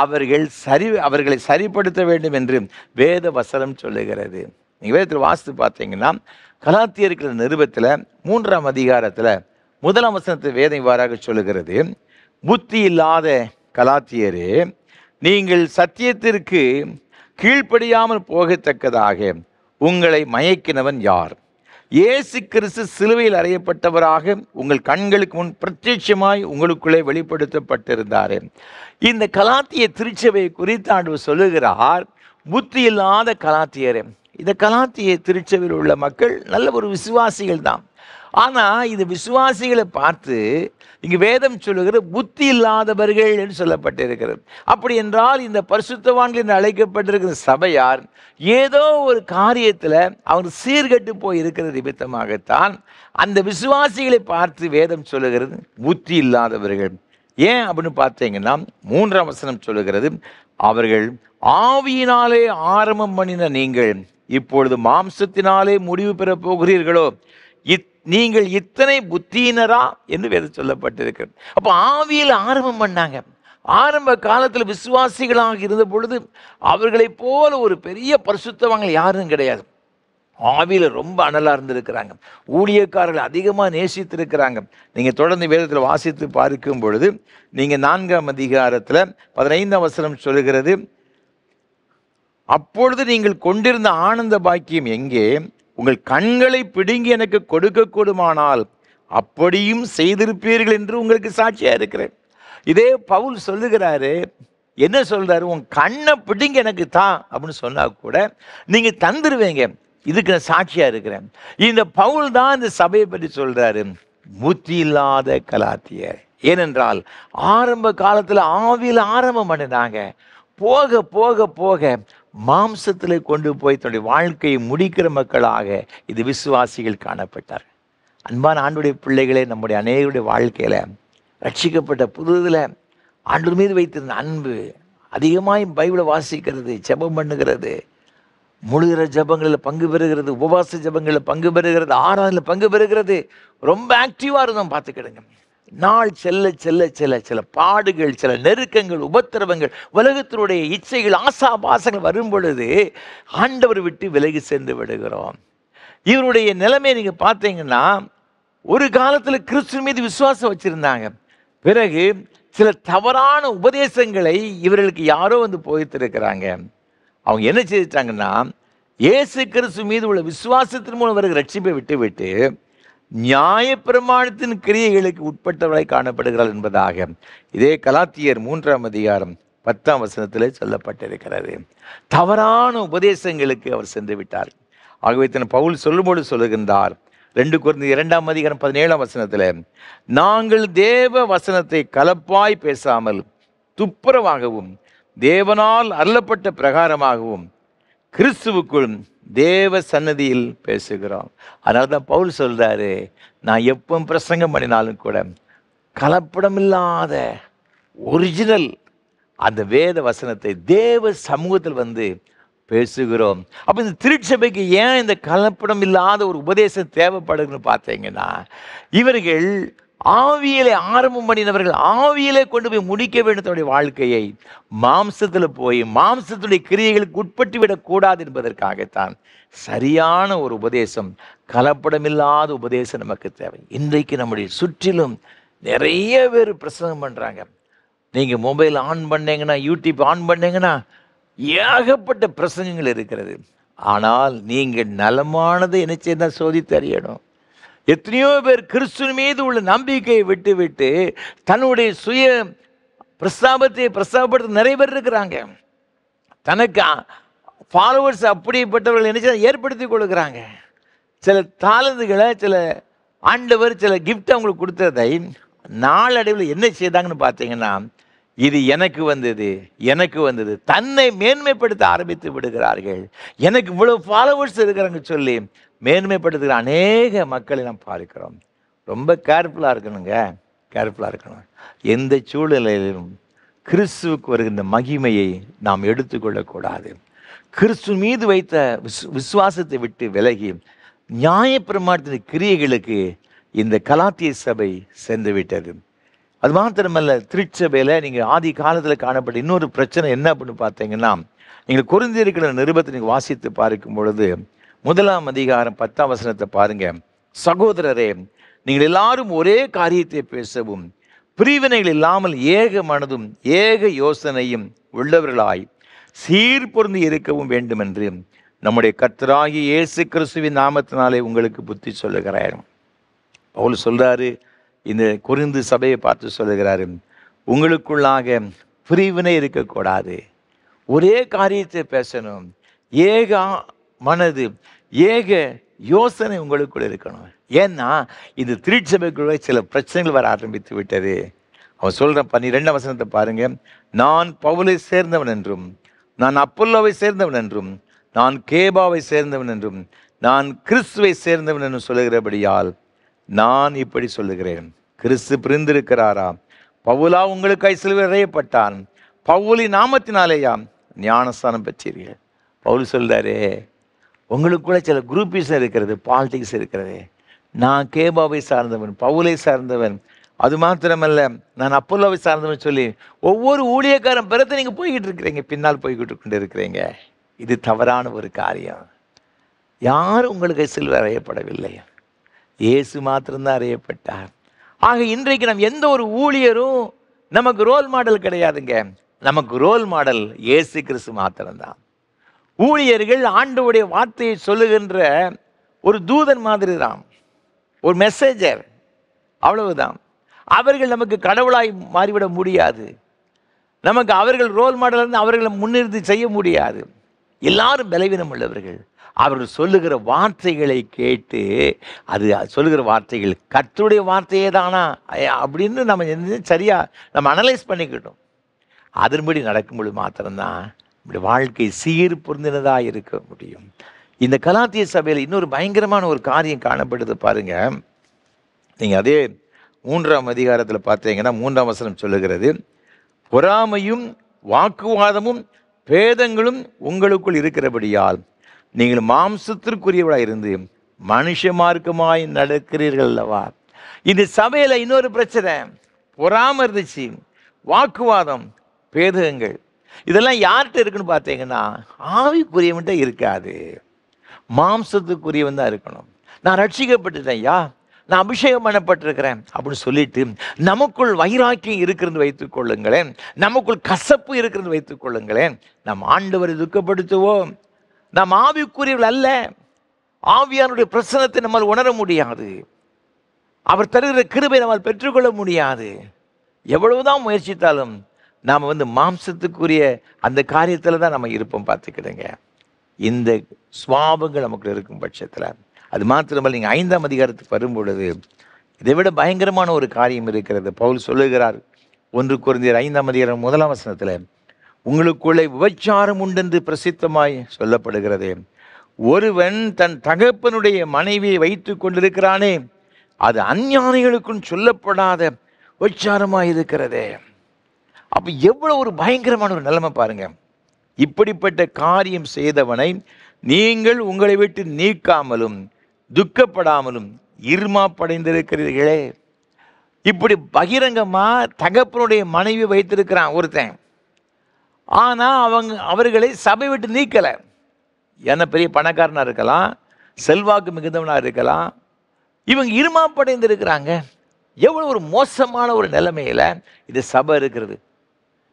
அவர்களை சரிப்படுத்த வேண்டும் என்று வேத வசனம் சொல்லுகிறது. நீங்கள் வேதத்தில் வாசித்து பார்த்தீங்கன்னா கலாத்தியர் நிருபத்தில் 3ஆம் அதிகாரத்தில் 1ஆம் வசனத்தில் வேதம் இவ்வாறாக சொல்லுகிறது, புத்தி இல்லாத கலாத்தியரே, நீங்கள் சத்தியத்திற்கு கீழ்ப்படியாமல் போகத்தக்கதாக உங்களை மயக்கினவன் யார்? இயேசு கிறிஸ்து சிலுவையில் அறையப்பட்டவராக உங்கள் கண்களுக்கு முன் பிரத்யட்சமாய் உங்களுக்குள்ளே வெளிப்படுத்தப்பட்டிருந்தார். இந்த கலாத்திய திருச்சபை குறித்து ஆண்டவர் சொல்லுகிறார், புத்தி இல்லாத கலாத்தியரே. இந்த கலாத்திய திருச்சபையில் உள்ள மக்கள் நல்ல ஒரு விசுவாசிகள் தான். ஆனால் இந்த விசுவாசிகளை பார்த்து இங்கு வேதம் சொல்லுகிற புத்தி இல்லாதவர்கள் என்று சொல்லப்பட்டிருக்கிறது. அப்படி என்றால் இந்த பரிசுத்தவான்கள் என்று அழைக்கப்பட்டிருக்கிற சபையார் ஏதோ ஒரு காரியத்தில் அவங்க சீர்கட்டு போய் இருக்கிற நிமித்தமாகத்தான் அந்த விசுவாசிகளை பார்த்து வேதம் சொல்லுகிறது புத்தி இல்லாதவர்கள். ஏன் அப்படின்னு பார்த்தீங்கன்னா 3ஆம் வசனம் சொல்லுகிறது, அவர்கள் ஆவியினாலே ஆரம்பம் பண்ணின நீங்கள் இப்பொழுது மாம்சத்தினாலே முடிவு பெற போகிறீர்களோ, நீங்கள் இத்தனை புத்தியினரா என்று வேதம் சொல்லப்பட்டிருக்கிறது. அப்போ ஆவியில் ஆரம்பம் பண்ணாங்க. ஆரம்ப காலத்தில் விசுவாசிகளாக இருந்த பொழுது அவர்களைப் போல ஒரு பெரிய பரிசுத்தவான்கள் யாரும் கிடையாது. ஆவியில் ரொம்ப அனலாக இருந்திருக்கிறாங்க. ஊழியக்காரர்கள் அதிகமாக நேசித்திருக்கிறாங்க. நீங்கள் தொடர்ந்து வேதத்தில் வாசித்து பார்க்கும் பொழுது நீங்கள் 4ஆம் அதிகாரத்தில் 15ஆம் வசனம் சொல்லுகிறது, அப்பொழுது நீங்கள் கொண்டிருந்த ஆனந்த பாக்கியம் எங்கே? உங்கள் கண்களை பிடுங்கி எனக்கு கொடுக்கக்கூடுமானால் அப்படியும் செய்திருப்பீர்கள் என்று உங்களுக்கு சாட்சியாக இருக்கிறேன். இதே பவுல் சொல்லுகிறாரு, என்ன சொல்றாரு? உன் கண்ணை பிடிங்க எனக்கு தான் அப்படின்னு சொன்னா கூட நீங்க தந்துருவீங்க, இதுக்கு நான் சாட்சியா இருக்கிறேன். இந்த பவுல் தான் இந்த சபையை பற்றி சொல்றாரு, புத்தி இல்லாத கலாத்தியர். ஏனென்றால் ஆரம்ப காலத்தில் ஆவியில் ஆரம்பம் பண்ணினாங்க. போக போக போக மாம்சத்தில் கொண்டு போய் தன்னுடைய வாழ்க்கையை முடிக்கிற மக்களாக இது விசுவாசிகள் காணப்பட்டார். அன்பான ஆண்டுடைய பிள்ளைகளே, நம்முடைய அநேகருடைய வாழ்க்கையில் ரட்சிக்கப்பட்ட புதுதில் ஆண்டவர் மீது வைத்திருந்த அன்பு, அதிகமாய் பைபிளை வாசிக்கிறது, ஜெபம் பண்ணுகிறது, முழுகிற ஜெபங்களில் பங்கு பெறுகிறது, உபவாச ஜெபங்களில் பங்கு பெறுகிறது, ஆராதனையில் பங்கு பெறுகிறது, ரொம்ப ஆக்டிவாக இருந்தோம். பார்த்துக்கிடுங்க. நாள் செல்ல செல்ல செல்ல சில பாடுகள், சில நெருக்கங்கள், உபத்திரவங்கள், உலகத்தினுடைய இச்சைகள், ஆசாபாசங்கள் வரும் பொழுது ஆண்டவர் விட்டு விலகி சென்று விடுகிறோம். இவருடைய நிலைமையை நீங்கள் பார்த்தீங்கன்னா, ஒரு காலத்தில் கிறிஸ்து மீது விசுவாசம் வச்சுருந்தாங்க. பிறகு சில தவறான உபதேசங்களை இவர்களுக்கு யாரோ வந்து போய்த்திருக்கிறாங்க. அவங்க என்ன செய்தாங்கன்னா, இயேசு கிறிஸ்து மீது உள்ள விசுவாசத்தின் மூலம் அவருக்கு ரட்சிப்பை விட்டுவிட்டு நியாயப்பிரமாணத்தின் கிரியைகளுக்கு உட்பட்டவராய் காணப்படுகிறார் என்பதாக இதே கலாத்தியர் 3ஆம் அதிகாரம் 10ஆம் வசனத்திலே சொல்லப்பட்டிருக்கிறது. தவறான உபதேசங்களுக்கு அவர் சென்று விட்டார். ஆகவே தன் பவுல் சொல்லும்போது சொல்லுகின்றார், 2 கொரிந்தியர் 2ஆம் அதிகாரம் 17ஆம் வசனத்தில், நாங்கள் தேவ வசனத்தை கலப்பாய் பேசாமல் துப்புரவாகவும் தேவனால் அருளப்பட்ட பிரகாரமாகவும் கிறிஸ்துவுக்குள் தேவ சன்னதியில் பேசுகிறோம். அதனால தான் பவுல் சொல்றாரு, நான் எப்போ பிரசங்கம் பண்ணினாலும் கூட கலப்படமில்லாத ஒரிஜினல் அந்த வேத வசனத்தை தேவ சமூகத்தில் வந்து பேசுகிறோம். அப்போ இந்த திருச்சபைக்கு ஏன் இந்த கலப்படம் இல்லாத ஒரு உபதேசம் தேவைப்படுதுன்னு பார்த்தீங்கன்னா, இவர்கள் ஆவியிலே ஆரம்பம் பண்ணினவர்கள் ஆவியிலே கொண்டு போய் முடிக்க வேண்டும் தன்னுடைய வாழ்க்கையை. மாம்சத்தில் போய் மாம்சத்துடைய கிரியைகளுக்கு உட்பட்டு விடக்கூடாது என்பதற்காகத்தான் சரியான ஒரு உபதேசம், கலப்படமில்லாத உபதேசம் நமக்கு தேவை. இன்றைக்கு நம்முடைய சுற்றிலும் நிறைய பேர் பிரசங்கம் பண்ணுறாங்க. நீங்கள் மொபைல் ஆன் பண்ணீங்கன்னா, யூடியூப் ஆன் பண்ணீங்கன்னா ஏகப்பட்ட பிரசங்கங்கள் இருக்கிறது. ஆனால் நீங்கள் நலமானதை என்ன செய்தால் சோதித்து அறியணும். எத்தனையோ பேர் கிறிஸ்துவின் மீது உள்ள நம்பிக்கையை விட்டு விட்டு தன்னுடைய சுய பிரஸ்தாபப்படுத்த நிறைய பேர் இருக்கிறாங்க. தனக்கு ஃபாலோவர்ஸ் அப்படிப்பட்டவர்கள் என்ன செய்ய ஏற்படுத்தி கொடுக்குறாங்க. சில தாளந்துகளை, சில ஆண்டவர் சில கிஃப்ட் அவங்களுக்கு கொடுத்ததை நாளடைவில் என்ன செய்தாங்கன்னு பார்த்தீங்கன்னா, இது எனக்கு வந்தது, எனக்கு வந்தது, தன்னை மேன்மைப்படுத்த ஆரம்பித்து விடுகிறார்கள். எனக்கு இவ்வளோ ஃபாலோவர்ஸ் இருக்கிறாங்க சொல்லி மேன்மைப்படுத்துகிற அநேக மக்களை நாம் பார்க்கிறோம். ரொம்ப கேர்ஃபுல்லாக இருக்கணுங்க, கேர்ஃபுல்லாக இருக்கணும். எந்த சூழ்நிலையிலும் கிறிஸ்துவுக்கு வருகின்ற மகிமையை நாம் எடுத்துக்கொள்ளக்கூடாது. கிறிஸ்து மீது வைத்த விசுவாசத்தை விட்டு விலகி நியாயப்பிரமாணத்தின் கிரியைகளுக்கு இந்த கலாத்திய சபை சென்று விட்டது. அது மாத்திரமல்ல, திருச்சபையில் நீங்கள் ஆதி காலத்தில் காணப்பட்ட இன்னொரு பிரச்சனை என்ன அப்படின்னு பார்த்தீங்கன்னா, நீங்கள் கொரிந்தியர் நிருபத்தை நீங்கள் வாசித்து பார்க்கும் பொழுது 1ஆம் அதிகாரம் 10ஆம் வசனத்தை பாருங்க. சகோதரரே, நீங்கள் எல்லாரும் ஒரே காரியத்தை பேசவும் பிரிவினைகள் இல்லாமல் ஏக மனதும் ஏக யோசனையும் உள்ளவர்களாய் சீர்பொருந்தி இருக்கவும் வேண்டும் என்று நம்முடைய கர்த்தராகிய இயேசு கிறிஸ்துவின் நாமத்தினாலே உங்களுக்கு புத்தி சொல்லுகிறார். பவுல் சொல்றாரு, இந்த கொரிந்து சபையை பார்த்து சொல்லுகிறாரு, உங்களுக்குள்ளாக பிரிவினை இருக்கக்கூடாது, ஒரே காரியத்தை பேசணும், ஏக மனது ஏக யோசனை உங்களுக்குள்ள இருக்கணும். ஏன்னா இந்த திருச்சபைக்குள்ள சில பிரச்சனைகள் வர ஆரம்பித்து விட்டது. அவன் சொல்ற 12ஆம் வசனத்தை பாருங்க. நான் பவுலை சேர்ந்தவன் என்றும், நான் அப்பல்லோவை சேர்ந்தவன் என்றும், நான் கேபாவை சேர்ந்தவன் என்றும், நான் கிறிஸ்துவை சேர்ந்தவன் என்று சொல்லுகிறபடியால் நான் இப்படி சொல்லுகிறேன். கிறிஸ்து பிரிந்திருக்கிறாரா? பவுலா உங்களுக்காய் சிலுவையில் அறையப்பட்டான், பவுலின் நாமத்தினாலேயா ஞானஸ்தானம் பெற்றீர்கள். பவுல் சொல்றாரு, உங்களுக்குள்ள சில குரூப்பிஸ் இருக்கிறது, பாலிடிக்ஸ் இருக்கிறது. நான் கேபாவை சார்ந்தவன், பவுலை சார்ந்தவன், அது மாத்திரமல்ல நான் அப்பல்லோவை சார்ந்தவன் சொல்லி ஒவ்வொரு ஊழியக்காரன் பிறகு நீங்கள் போய்கிட்டு இருக்கிறீங்க, பின்னால் போய்கிட்டு கொண்டு இருக்கிறீங்க. இது தவறான ஒரு காரியம். யாரும் உங்களுக்கு சிலுவை அறையப்படவில்லை, இயேசு மாத்திரம்தான் அறையப்பட்டார். ஆக இன்றைக்கு நம்ம எந்த ஒரு ஊழியரும் நமக்கு ரோல் மாடல் கிடையாதுங்க. நமக்கு ரோல் மாடல் இயேசு கிறிஸ்து மாத்திரம்தான். ஊழியர்கள் ஆண்டவருடைய வார்த்தையை சொல்லுகின்ற ஒரு தூதன் மாதிரி தான், ஒரு மெசேஜர், அவ்வளவுதான். அவர்கள் நமக்கு கடவுளாய் மாறிவிட முடியாது. நமக்கு அவர்கள் ரோல் மாடல் இருந்து அவர்களை முன்னிறுத்தி செய்ய முடியாது. எல்லாரும் பலவீனம் உள்ளவர்கள். அவர்கள் சொல்லுகிற வார்த்தைகளை கேட்டு, அது சொல்லுகிற வார்த்தைகள் கர்த்தருடைய வார்த்தையே தானா அப்படின்னு நம்ம சரியா நம்ம அனலைஸ் பண்ணிக்கிட்டோம். அதன்படி நடக்கும்பொழுது மாத்திரம்தான் நம்முடைய வாழ்க்கை சீர் பொருந்தினதாக இருக்க முடியும். இந்த கலாத்திய சபையில் இன்னொரு பயங்கரமான ஒரு காரியம் காணப்படுது பாருங்க. நீங்கள் அதே 3ஆம் அதிகாரத்தில் பார்த்தீங்கன்னா 3ஆம் வசனம் சொல்லுகிறது, பொறாமையும் வாக்குவாதமும் பேதங்களும் உங்களுக்குள் இருக்கிறபடியால் நீங்கள் மாம்சத்திற்குரியவளாக இருந்து மனுஷ மார்க்கமாய் நடக்கிறீர்கள் அல்லவா. இந்த சபையில் இன்னொரு பிரச்சனை, பொறாமை இருந்துச்சு, வாக்குவாதம், பேதங்கள். இதெல்லாம் யார்கிட்ட இருக்குன்னு பார்த்தீங்கன்னா ஆவிக்குரியவன்கிட்ட இருக்காது, மாம்சத்துக்குரியவன் தான் இருக்கணும். நான் ரட்சிக்கப்பட்டுட்டேன், நான் அபிஷேகம் பண்ணப்பட்டிருக்கிறேன் அப்படின்னு சொல்லிட்டு நமக்குள் வைராக்கியம் இருக்கிறது வைத்துக் கொள்ளுங்களேன், நமக்குள் கசப்பு இருக்கிறது வைத்துக் கொள்ளுங்களேன், நம் ஆண்டவரை துக்கப்படுத்துவோம். நாம் ஆவிக்குரியவர்கள் அல்ல. ஆவியானுடைய பிரசன்னத்தை நம்மால் உணர முடியாது. அவர் தருகிற கிருபை நம்மால் பெற்றுக்கொள்ள முடியாது. எவ்வளவுதான் முயற்சித்தாலும் நாம் மாம்சத்துக்குரிய அந்த காரியத்தில் தான் நம்ம இருப்போம். பார்த்துக்கிடுங்க, இந்த சுவாபங்கள் நமக்கு இருக்கும் பட்சத்தில். அது மாத்திரமல்ல, நீங்கள் 5ஆம் அதிகாரத்துக்கு வரும்பொழுது இதை விட பயங்கரமான ஒரு காரியம் இருக்கிறது. பவுல் சொல்லுகிறார், 1 கொரிந்தியர் 5ஆம் அதிகாரம் 1ஆம் வசனத்தில், உங்களுக்குள்ளே விபச்சாரம் உண்டென்று பிரசித்தமாய் சொல்லப்படுகிறது. ஒருவன் தன் தகப்பனுடைய மனைவியை வைத்து கொண்டிருக்கிறானே, அது அஞ்ஞானிகளுக்கும் சொல்லப்படாத விபச்சாரமாக இருக்கிறதே. அப்போ எவ்வளோ ஒரு பயங்கரமான ஒரு நிலைமை பாருங்க. இப்படிப்பட்ட காரியம் செய்தவனை நீங்கள் உங்களை விட்டு நீக்காமலும் துக்கப்படாமலும் இருமாப்படைந்திருக்கிறீர்களே. இப்படி பகிரங்கமா தகப்பனுடைய மனைவி வைத்திருக்கிறான் ஒருத்தன், ஆனால் அவர்களை சபை விட்டு நீக்கலை. என்ன பெரிய பணக்காரனாக இருக்கலாம், செல்வாக்கு மிகுந்தவனாக இருக்கலாம், இவங்க இருமாப்படைந்திருக்கிறாங்க. எவ்வளோ ஒரு மோசமான ஒரு நிலைமையில் இந்த சபை இருக்கிறது.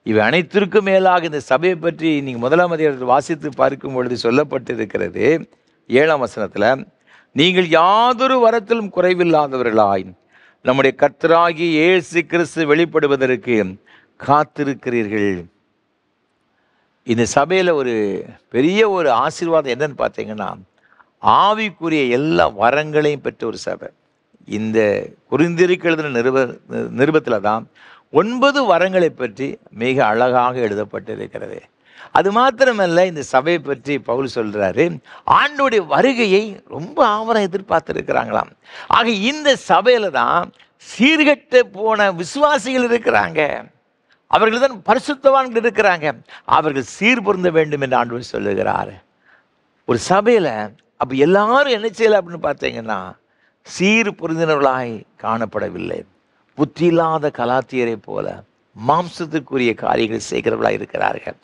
இவை அனைத்திற்கும் மேலாக இந்த சபையை பற்றி நீங்கள் 1ஆம் அதிகாரத்தில் வாசித்து பார்க்கும் பொழுது சொல்லப்பட்டிருக்கிறது 7ஆம் வசனத்தில், நீங்கள் யாதொரு வரத்திலும் குறைவில்லாதவர்களாய் நம்முடைய கர்த்தராகிய இயேசு கிறிஸ்து வெளிப்படுவதற்கு காத்திருக்கிறீர்கள். இந்த சபையில் ஒரு பெரிய ஒரு ஆசீர்வாதம் என்னன்னு பார்த்தீங்கன்னா, ஆவிக்குரிய எல்லா வரங்களையும் பெற்ற ஒரு சபை. இந்த கொரிந்தியருக்கு எழுதின நிருபத்தில் தான் 9 வரங்களை பற்றி மிக அழகாக எழுதப்பட்டிருக்கிறது. அது மாத்திரமல்ல, இந்த சபையை பற்றி பவுல் சொல்றாரு, ஆண்டோடைய வருகையை ரொம்ப ஆவரம் எதிர்பார்த்திருக்கிறாங்களாம். ஆக இந்த சபையில தான் சீர்கெட்டு போன விசுவாசிகள் இருக்கிறாங்க, அவர்கள் தான் பரிசுத்தவான்கள் இருக்கிறாங்க, அவர்கள் சீர் பொருந்த வேண்டும் என்று ஆண்டவர் சொல்லுகிறார். ஒரு சபையில அப்ப எல்லாரும் என்ன செய்யல அப்படின்னு பார்த்தீங்கன்னா, சீர் பொருந்தினவர்களாய் காணப்படவில்லை. புத்தி இல்லாத கலாத்தியரை போல மாம்சத்துக்குரிய காரியங்கள் செய்கிறவர்களாக இருக்கிறார்கள்.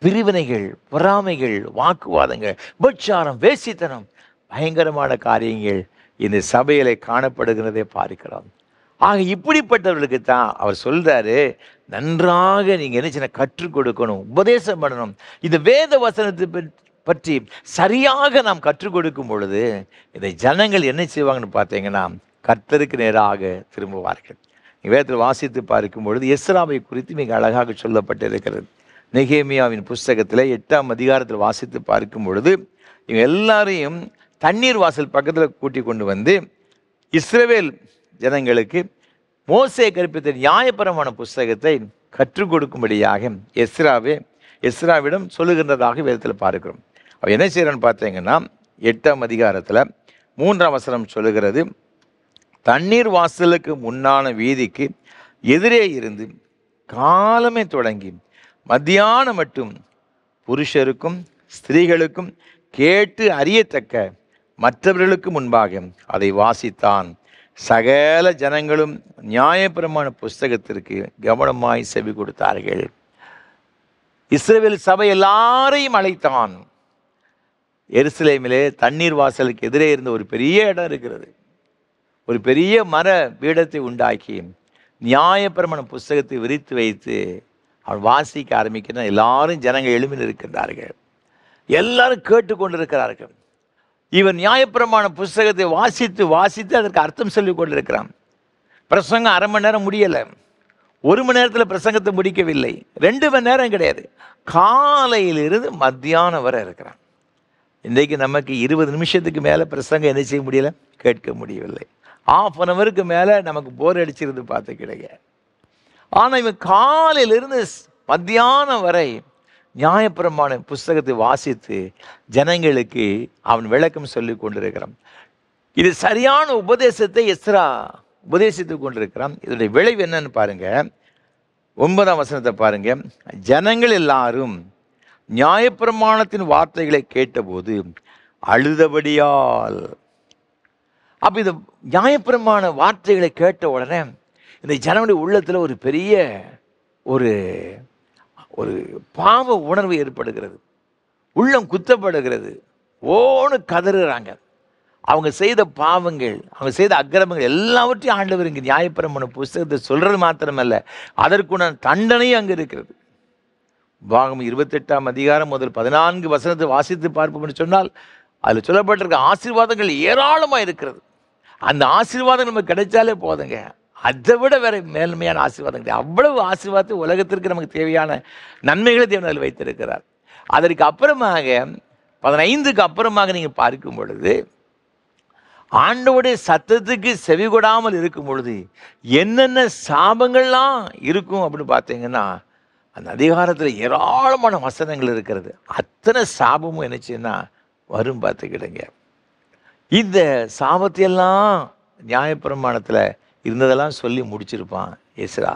பிரிவினைகள், பொறாமைகள், வாக்குவாதங்கள், விபச்சாரம், வேசித்தனம், பயங்கரமான காரியங்கள் இந்த சபையிலே காணப்படுகிறதை பார்க்கிறோம். ஆக இப்படிப்பட்டவர்களுக்கு தான் அவர் சொல்றாரு, நன்றாக நீங்க என்ன செய்யணும், கற்றுக் கொடுக்கணும், உபதேசம் பண்ணணும். இந்த வேத வசனத்தை பற்றி சரியாக நாம் கற்றுக் கொடுக்கும் பொழுது இதை ஜனங்கள் என்ன செய்வாங்கன்னு பார்த்தீங்கன்னா, கர்த்தருக்கு நேராக திரும்புவார்கள். வேதத்தில் வாசித்து பார்க்கும் பொழுது எஸ்ராவை குறித்து மிக அழகாக சொல்லப்பட்டிருக்கிறது. நெகேமியாவின் புஸ்தகத்தில் 8ஆம் அதிகாரத்தில் வாசித்து பார்க்கும் பொழுது இவங்க எல்லாரையும் தண்ணீர் வாசல் பக்கத்தில் கூட்டி கொண்டு வந்து இஸ்ரவேல் ஜனங்களுக்கு மோசே கற்பித்த நியாயப்பிரமாண புஸ்தகத்தை கற்றுக் கொடுக்கும்படியாக எஸ்ராவிடம் சொல்லுகின்றதாக வேதத்தில் பார்க்கிறோம். அவ என்ன செய்யறான்னு பார்த்தீங்கன்னா, 8ஆம் அதிகாரத்தில் 3ஆம் வசனம் சொல்லுகிறது, தண்ணீர் வாசலுக்கு முன்னான வீதிக்கு எதிரே இருந்து காலமே தொடங்கி மத்தியானம் மட்டும் புருஷருக்கும் ஸ்திரீகளுக்கும் கேட்டு அறியத்தக்க மற்றவர்களுக்கு முன்பாக அதை வாசித்தான். சகல ஜனங்களும் நியாயப்பிரமாண புஸ்தகத்திற்கு கவனமாய் செவி கொடுத்தார்கள். இஸ்ரவேல் சபை எல்லாரையும் அழைத்தான். எருசலேமிலே தண்ணீர் வாசலுக்கு எதிரே இருந்த ஒரு பெரிய இடம் இருக்கிறது. ஒரு பெரிய மர பீடத்தை உண்டாக்கி நியாயப்பிரமாண புஸ்தகத்தை விரித்து வைத்து அவன் வாசிக்க ஆரம்பிக்கிறான். எல்லாரும் ஜனங்கள் எழும்பி இருக்கின்றார்கள், எல்லாரும் கேட்டுக்கொண்டிருக்கிறார்கள். இவன் நியாயப்பிரமாண புஸ்தகத்தை வாசித்து அதற்கு அர்த்தம் சொல்லி கொண்டிருக்கிறான். பிரசங்கம் அரை மணி நேரம் முடியலை, 1 மணி நேரத்தில் பிரசங்கத்தை முடிக்கவில்லை, 2 மணி நேரம் கிடையாது, காலையிலிருந்து மத்தியானம் வரை இருக்கிறான். இன்றைக்கு நமக்கு 20 நிமிஷத்துக்கு மேலே பிரசங்கம் என்ன செய்ய முடியலை, கேட்க முடியவில்லை. 1/2 ஹவருக்கு மேலே நமக்கு போர் அடிச்சிருந்து பார்த்து கிடையாது. ஆனால் இவன் காலையிலிருந்து மத்தியானம் வரை நியாயப்பிரமாண புஸ்தகத்தை வாசித்து ஜனங்களுக்கு அவன் விளக்கம் சொல்லி கொண்டிருக்கிறான். இது சரியான உபதேசத்தை எஸ்ரா உபதேசித்து கொண்டிருக்கிறான். இதனுடைய விளைவு என்னன்னு பாருங்க, 9ஆம் வசனத்தை பாருங்க. ஜனங்கள் எல்லாரும் நியாயப்பிரமாணத்தின் வார்த்தைகளை கேட்டபோது அழுதபடியால். அப்ப இந்த நியாயப்பிரமாண வார்த்தைகளை கேட்ட உடனே இந்த ஜனங்களுடைய உள்ளத்தில் ஒரு பெரிய ஒரு ஒரு பாவ உணர்வு ஏற்படுகிறது, உள்ளம் குத்தப்படுகிறது, ஓன்னு கதறுறாங்க. அவங்க செய்த பாவங்கள், அவங்க செய்த அக்கிரமங்கள் எல்லாவற்றையும் ஆண்டவர் இங்கே நியாயப்பிரமாண புஸ்தகத்தை சொல்றது மாத்திரமல்ல, அதற்குள்ள தண்டனையும் அங்கே இருக்கிறது. பாகம் 28ஆம் அதிகாரம் முதல் 14 வசனத்தை வாசித்து பார்ப்போம்னு சொன்னால் அதில் சொல்லப்பட்டிருக்க ஆசீர்வாதங்கள் ஏராளமாக இருக்கிறது. அந்த ஆசீர்வாதங்கள் நமக்கு கிடைச்சாலே போதுங்க, அதை விட வேற மேன்மையான ஆசீர்வாதங்கள், அவ்வளவு ஆசீர்வாதத்தை உலகத்திற்கு நமக்கு தேவையான நன்மைகளை தேவன் வைத்திருக்கிறார். அதற்கு அப்புறமாக 15க்கு அப்புறமாக நீங்கள் பார்க்கும் பொழுது ஆண்டவருடைய சத்தத்துக்கு செவி கொடாமல் இருக்கும் பொழுது என்னென்ன சாபங்கள்லாம் இருக்கும் அப்படின்னு பார்த்தீங்கன்னா, அந்த அதிகாரத்தில் ஏராளமான வசனங்கள் இருக்கிறது. அத்தனை சாபமும் என்னச்சுன்னா வரும் பார்த்துக்கிடுங்க. இந்த சாபத்தையெல்லாம் நியாயப்பிரமாணத்தில் இருந்ததெல்லாம் சொல்லி முடிச்சிருப்பான் எஸ்ரா.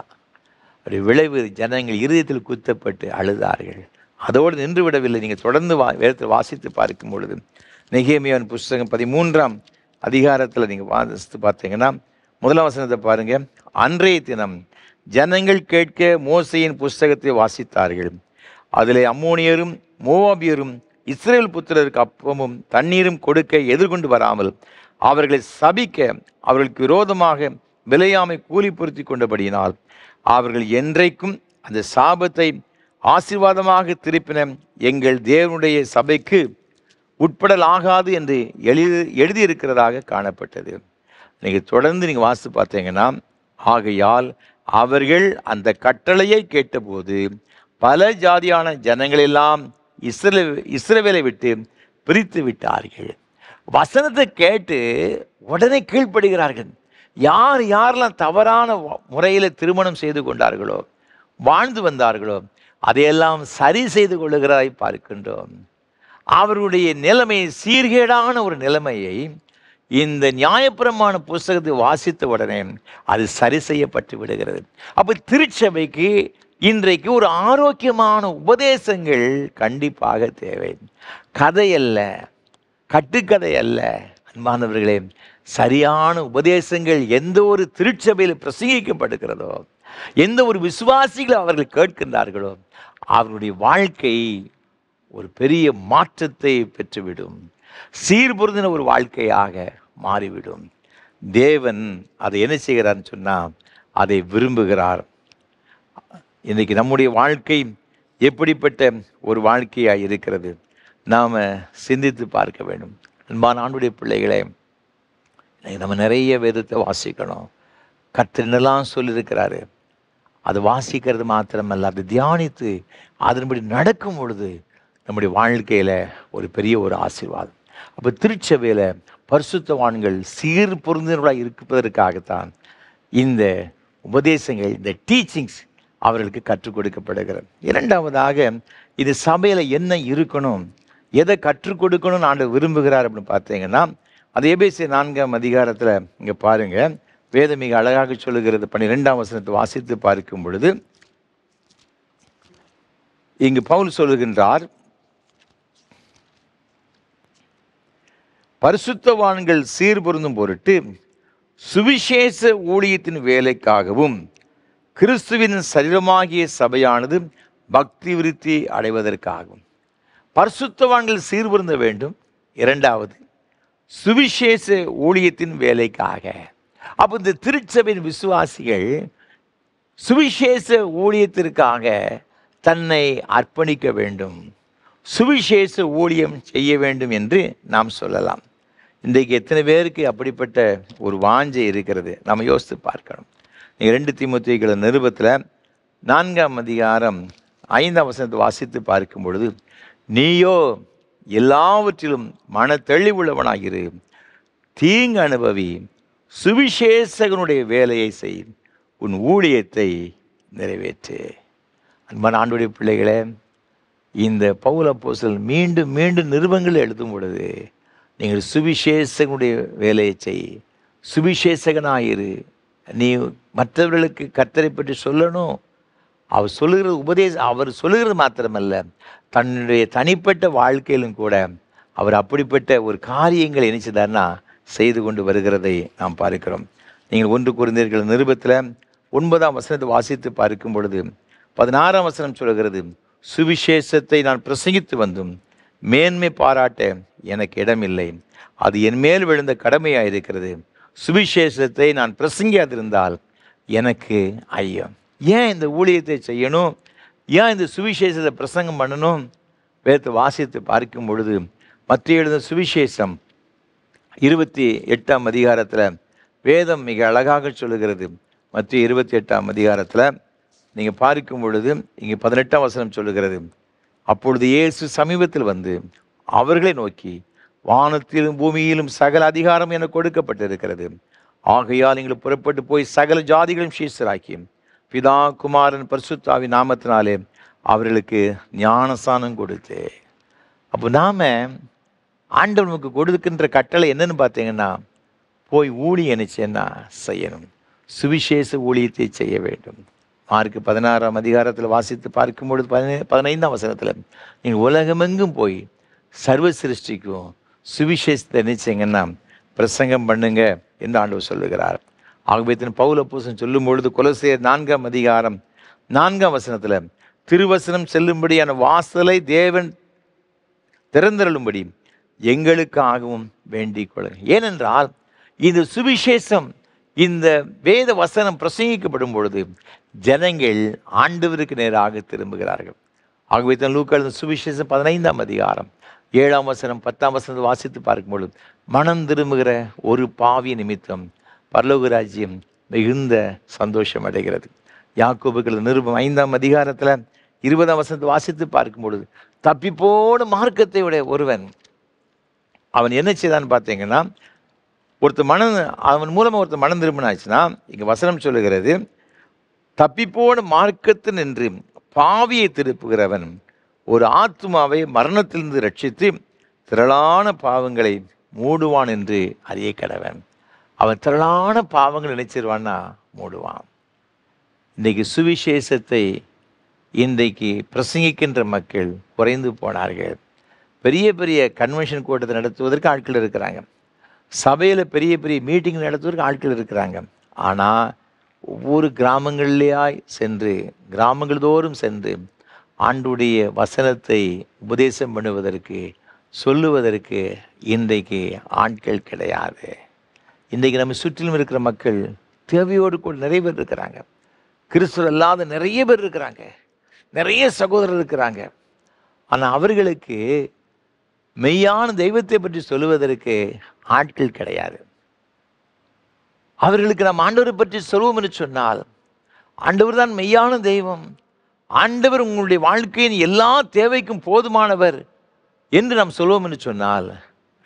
அப்படி விளைவு ஜனங்கள் இருதயத்தில் குத்தப்பட்டு அழுதார்கள். அதோடு நின்று விடவில்லை. நீங்கள் தொடர்ந்து வேதத்தில் வாசித்து பார்க்கும் பொழுது நெகேமியாவின் புஸ்தகம் 13ஆம் அதிகாரத்தில் நீங்கள் வாசித்து பார்த்தீங்கன்னா 1ஆம் வசனத்தை பாருங்க. அன்றைய தினம் ஜனங்கள் கேட்க மோசையின் புஸ்தகத்தை வாசித்தார்கள். அதில் அம்மோனியரும் மோவாபியரும் இஸ்ரேல் புத்திரருக்கு அப்பமும் தண்ணீரும் கொடுக்க எதிர்கொண்டு வராமல் அவர்களை சபிக்க அவர்களுக்கு விரோதமாக விலையாமை கூலி பொருத்தி கொண்டபடியினால் அவர்கள் என்றைக்கும் அந்த சாபத்தை ஆசீர்வாதமாக திருப்பின எங்கள் தேவனுடைய சபைக்கு உட்படலாகாது என்று எழுதியிருக்கிறதாக காணப்பட்டது. நீங்கள் தொடர்ந்து நீங்கள் வாசித்து பார்த்தீங்கன்னா, ஆகையால் அவர்கள் அந்த கட்டளையை கேட்டபோது பல ஜாதியான ஜனங்களெல்லாம் இஸ்ரவேலை விட்டு பிரித்து விட்டார்கள். வசனத்தை கேட்டு உடனே கீழ்ப்படுகிறார்கள். யாரெல்லாம் தவறான முறையில் திருமணம் செய்து கொண்டார்களோ, வாழ்ந்து வந்தார்களோ, அதையெல்லாம் சரி செய்து கொள்ளுகிறாய் பார்க்கின்றோம். அவருடைய நிலைமை சீர்கேடான ஒரு நிலைமையை இந்த நியாயப்பிரமாண புஸ்தகத்தை வாசித்த உடனே அது சரி செய்யப்பட்டு விடுகிறது. அப்போ திருச்சபைக்கு இன்றைக்கு ஒரு ஆரோக்கியமான உபதேசங்கள் கண்டிப்பாக தேவை. கதையல்ல, கட்டுக்கதை அல்ல. அன்பானவர்களே, சரியான உபதேசங்கள் எந்த ஒரு திருச்சபையில் பிரசங்கிக்கப்படுகிறதோ, எந்த ஒரு விசுவாசிகளை அவர்கள் கேட்கின்றார்களோ, அவருடைய வாழ்க்கை ஒரு பெரிய மாற்றத்தை பெற்றுவிடும். சீர்பொருந்தின ஒரு வாழ்க்கையாக மாறிவிடும். தேவன் அதை என்ன செய்கிறார்னு சொன்னால் அதை விரும்புகிறார். இன்றைக்கி நம்முடைய வாழ்க்கை எப்படிப்பட்ட ஒரு வாழ்க்கையாக இருக்கிறது நாம் சிந்தித்து பார்க்க வேண்டும். அன்பான ஆண்டுடைய பிள்ளைகளே, நம்ம நிறைய வேதத்தை வாசிக்கணும். கர்த்தர் என்னெல்லாம் சொல்லியிருக்கிறாரு அது வாசிக்கிறது மாத்திரமல்ல, அதை தியானித்து அதன்படி நடக்கும் பொழுது நம்முடைய வாழ்க்கையில் ஒரு பெரிய ஒரு ஆசீர்வாதம். அப்போ திருச்சபையில் பரிசுத்தவான்கள் சீர் பொருந்தினர்களாக இருப்பதற்காகத்தான் இந்த உபதேசங்கள், இந்த டீச்சிங்ஸ் அவர்களுக்கு கற்றுக் கொடுக்கப்படுகிறது. இரண்டாவதாக இது சபையில் என்ன இருக்கணும், எதை கற்றுக் கொடுக்கணும்னு ஆண்டவர் விரும்புகிறார் அப்படின்னு பார்த்தீங்கன்னா, அது எபேசியர் 4ஆம் அதிகாரத்தில் இங்கே பாருங்கள், வேதம் மிக அழகாக சொல்லுகிறது. 12ஆம் வசனத்தை வாசித்து பார்க்கும் பொழுது இங்கு பவுல் சொல்லுகின்றார், பரிசுத்தவான்கள் சீர்பொருந்தும் பொருட்டு சுவிசேஷ ஊழியத்தின் வேலைக்காகவும் கிறிஸ்துவின் சரீரமாகிய சபையானது பக்தி விருத்தி அடைவதற்காகவும் பரிசுத்தவான்கள் சீர்பொருந்த வேண்டும். இரண்டாவது சுவிசேஷ ஊழியத்தின் வேலைக்காக. அப்போ இந்த திருச்சபையின் விசுவாசிகள் சுவிசேஷ ஊழியத்திற்காக தன்னை அர்ப்பணிக்க வேண்டும், சுவிசேஷ ஊழியம் செய்ய வேண்டும் என்று நாம் சொல்லலாம். இன்றைக்கு எத்தனை பேருக்கு அப்படிப்பட்ட ஒரு வாஞ்சை இருக்கிறது நம்ம யோசித்து பார்க்கணும். நீங்கள் 2 தீமோத்தேயு நிருபத்தில் 4ஆம் அதிகாரம் 5ஆம் வசனத்தை வாசித்து பார்க்கும் பொழுது, நீயோ எல்லாவற்றிலும் மன தெளிவுள்ளவனாகிரு, தீங்கு அனுபவி, சுவிசேஷகனுடைய வேலையை செய், உன் ஊழியத்தை நிறைவேற்று. அன்பான ஆண்டவருடைய பிள்ளைகளே, இந்த பவுல் அப்போஸ்தலன் மீண்டும் மீண்டும் நிருபங்கள் எழுதும் பொழுது, நீங்கள் சுவிசேஷகனுடைய வேலையை செய், சுவிசேஷகனாயிரு, நீ மற்றவர்களுக்கு கர்த்தரை பற்றி சொல்லணும். அவர் சொல்லுகிறது அவர் சொல்லுகிறது மாத்திரமல்ல, தன்னுடைய தனிப்பட்ட வாழ்க்கையிலும் கூட அவர் அப்படிப்பட்ட ஒரு காரியங்களை நினைச்சதார்னா செய்து கொண்டு வருகிறதை நாம் பார்க்கிறோம். நீங்கள் 1 கொரிந்தியர் நிருபத்தில் 9ஆம் வசனத்தை வாசித்து பார்க்கும் பொழுது 16ஆம் வசனம் சொல்கிறது, சுவிசேஷத்தை நான் பிரசங்கித்து வந்தும் மேன்மை பாராட்ட எனக்கு இடமில்லை, அது என் மேல் விழுந்த கடமையாக இருக்கிறது. சுவிசேஷத்தை நான் பிரசங்கியாதிருந்தால் எனக்கு ஐயம். ஏன் இந்த ஊழியத்தை செய்யணும், ஏன் இந்த சுவிசேஷத்தை பிரசங்கம் பண்ணணும்? வேதத்தை வாசித்து பார்க்கும் பொழுது மத்திய எழுதின சுவிசேஷம் 28ஆம் அதிகாரத்தில் வேதம் மிக அழகாக சொல்லுகிறது. மத்திய 28ஆம் அதிகாரத்தில் நீங்கள் பார்க்கும் பொழுது இங்கே 18ஆம் வசனம் சொல்லுகிறது, அப்பொழுது இயேசு சமீபத்தில் வந்து அவர்களை நோக்கி, வானத்திலும் பூமியிலும் சகல அதிகாரம் என கொடுக்கப்பட்டிருக்கிறது, ஆகையால் நீங்கள் புறப்பட்டு போய் சகல ஜாதிகளும் சீஷராக்கி பிதா குமாரன் பரிசுத்தாவி நாமத்தினாலே அவர்களுக்கு ஞானஸ்நானம் கொடுத்து. அப்போ நாம் ஆண்டவர் நமக்கு கொடுக்கின்ற கட்டளை என்னன்னு பார்த்தீங்கன்னா, போய் ஊழியம் நினைச்சேன்னா செய்யணும், சுவிசேஷ ஊழியத்தை செய்ய வேண்டும். மார்க்கு 16ஆம் அதிகாரத்தில் வாசித்து பார்க்கும்பொழுது 15ஆம் வசனத்தில், நீங்கள் உலகமெங்கும் போய் சர்வ சிருஷ்டிக்கும் சுவிசேஷத்தை நினைச்சிங்கன்னா பிரசங்கம் பண்ணுங்க என்று ஆண்டவர் சொல்லுகிறார். ஆகவே பவுல் அப்போஸ்தலன் சொல்லும் பொழுது கொலோசியர் 4ஆம் அதிகாரம் 4ஆம் வசனத்தில், திருவசனம் செல்லும்படியான வாசலை தேவன் திறந்தருளும்படி எங்களுக்காகவும் வேண்டிக் கொள்ளுங்க. ஏனென்றால் இந்த சுவிசேஷம், இந்த வேத வசனம் பிரசங்கிக்கப்படும் பொழுது ஜனங்கள் ஆண்டவருக்கு நேராக திரும்புகிறார்கள். ஆகவே லூக்கா எழுதின சுவிசேஷம் 15ஆம் அதிகாரம் 7ஆம் வசனம் 10ஆம் வசனத்தை வாசித்து பார்க்கும்பொழுது, மனம் திரும்புகிற ஒரு பாவி நிமித்தம் பரலோக ராஜ்யம் மிகுந்த சந்தோஷம் அடைகிறது. யாக்கோபுக்கு நிருபம் 5ஆம் அதிகாரத்தில் 20ஆம் வசனத்தை வாசித்து பார்க்கும் பொழுது, தப்பிப்போன மார்க்கத்தை உடைய ஒருவன் அவன் என்ன செய்தான்னு பார்த்தீங்கன்னா, அவன் மூலமாக ஒருத்தர் மனம் திரும்பினாச்சுன்னா, இங்கே வசனம் சொல்லுகிறது, தப்பிப்போன மார்க்கத்தில் நின்று பாவியை திருப்புகிறவன் ஒரு ஆத்மாவை மரணத்திலிருந்து ரட்சித்து திரளான பாவங்களை மூடுவான் என்று அறிய கடவன். அவன் திரளான பாவங்கள் நினைச்சிருவான்னா மூடுவான். இன்றைக்கு சுவிசேஷத்தை இன்றைக்கு பிரசங்கிக்கின்ற மக்கள் குறைந்து போனார்கள். பெரிய பெரிய கன்வென்ஷன் கூட்டத்தை நடத்துவதற்கு ஆட்கள் இருக்கிறாங்க, சபையில் பெரிய பெரிய மீட்டிங் நடத்துவதற்கு ஆட்கள் இருக்கிறாங்க. ஆனால் ஒவ்வொரு கிராமங்களிலேயாய் சென்று, கிராமங்கள் தோறும் சென்று ஆண்டுடைய வசனத்தை உபதேசம் பண்ணுவதற்கு, சொல்லுவதற்கு இன்றைக்கு ஆட்கள் கிடையாது. இன்றைக்கு நம்ம சுற்றிலும் இருக்கிற மக்கள் தேவையோடு கூட நிறைய பேர் இருக்கிறாங்க. கிறிஸ்துவர் அல்லாத நிறைய பேர் இருக்கிறாங்க, நிறைய சகோதரர் இருக்கிறாங்க. ஆனால் அவர்களுக்கு மெய்யான தெய்வத்தை பற்றி சொல்லுவதற்கு ஆட்கள் கிடையாது. அவர்களுக்கு நாம் ஆண்டவரை பற்றி சொல்வோம் என்று சொன்னால், ஆண்டவர் தான் மெய்யான தெய்வம், ஆண்டவர் உங்களுடைய வாழ்க்கையின் எல்லா தேவைக்கும் போதுமானவர் என்று நாம் சொல்வோம் என்று சொன்னால்,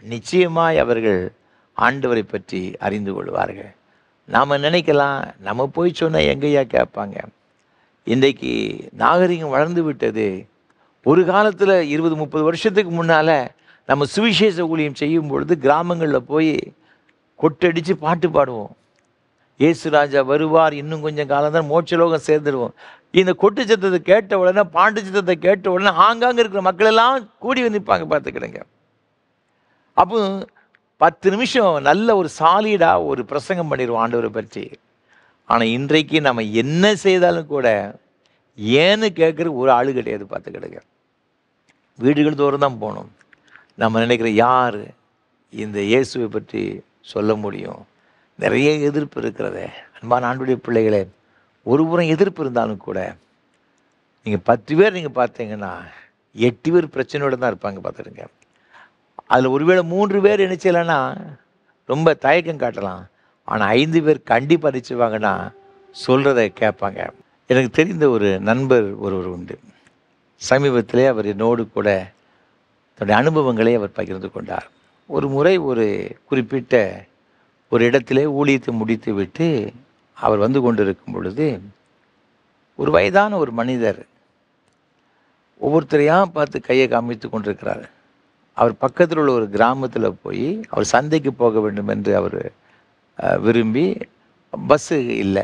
நிச்சயமாய் அவர்கள் ஆண்டவரை பற்றி அறிந்து கொள்வார்கள். நாம் நினைக்கலாம், நம்ம போய் சொன்னால் எங்கேயா கேட்பாங்க. இன்றைக்கு நாகரிகம் வளர்ந்து விட்டது. ஒரு காலத்தில் 20-30 வருஷத்துக்கு முன்னால் நம்ம சுவிசேஷ ஊழியம் செய்யும் பொழுது கிராமங்களில் போய் கொட்டடித்து பாட்டு பாடுவோம். இயேசு ராஜா வருவார், இன்னும் கொஞ்சம் காலம் தான் மோட்சலோகம் சேர்ந்துடுவோம். இந்த கொட்டு சத்தத்தை கேட்ட உடனே, பாட்டு சத்தத்தை கேட்ட உடனே ஆங்காங்க இருக்கிற மக்கள் எல்லாம் கூடி வந்து நிற்பாங்க, பார்த்துக்கிடுங்க. அப்போ 10 நிமிஷம் நல்ல ஒரு சாலிடாக ஒரு பிரசங்கம் பண்ணிடுவோம் ஆண்டவரை பற்றி. ஆனால் இன்றைக்கு நம்ம என்ன செய்தாலும் கூட ஏன்னு கேட்குற ஒரு ஆளு கிடையாது, பார்த்துக்கிடுங்க. வீடுகள் தோறும் தான் போகணும். நம்ம நினைக்கிற யார் இந்த இயேசுவை பற்றி சொல்ல முடியும்? நிறைய எதிர்ப்பு இருக்கிறதே. அன்பான ஆண்டவருடைய பிள்ளைகளே, ஒரு புறம் எதிர்ப்பு இருந்தாலும் கூட நீங்கள் 10 பேர் நீங்கள் பார்த்தீங்கன்னா 8 பேர் பிரச்சனையோடு தான் இருப்பாங்க, பார்த்துடுங்க. அதில் ஒருவேளை 3 பேர் என்ன செய்யலைன்னா ரொம்ப தயக்கம் காட்டலாம். ஆனால் 5 பேர் கண்டிப்பாக நிச்சயவாங்கன்னா சொல்கிறத கேட்பாங்க. எனக்கு தெரிந்த ஒரு நண்பர் ஒருவர் உண்டு. சமீபத்திலே அவர் என்னோடு கூட தன்னுடைய அனுபவங்களை அவர் பகிர்ந்து கொண்டார். ஒரு முறை ஒரு குறிப்பிட்ட ஒரு இடத்திலே ஊழியத்தை முடித்து விட்டு அவர் வந்து கொண்டிருக்கும் பொழுது, ஒரு வயதான ஒரு மனிதர் ஒவ்வொருத்தரையாக பார்த்து கையை காமித்து கொண்டிருக்கிறார். அவர் பக்கத்தில் உள்ள ஒரு கிராமத்தில் போய் அவர் சந்தைக்கு போக வேண்டும் என்று அவர் விரும்பி, பஸ்ஸு இல்லை,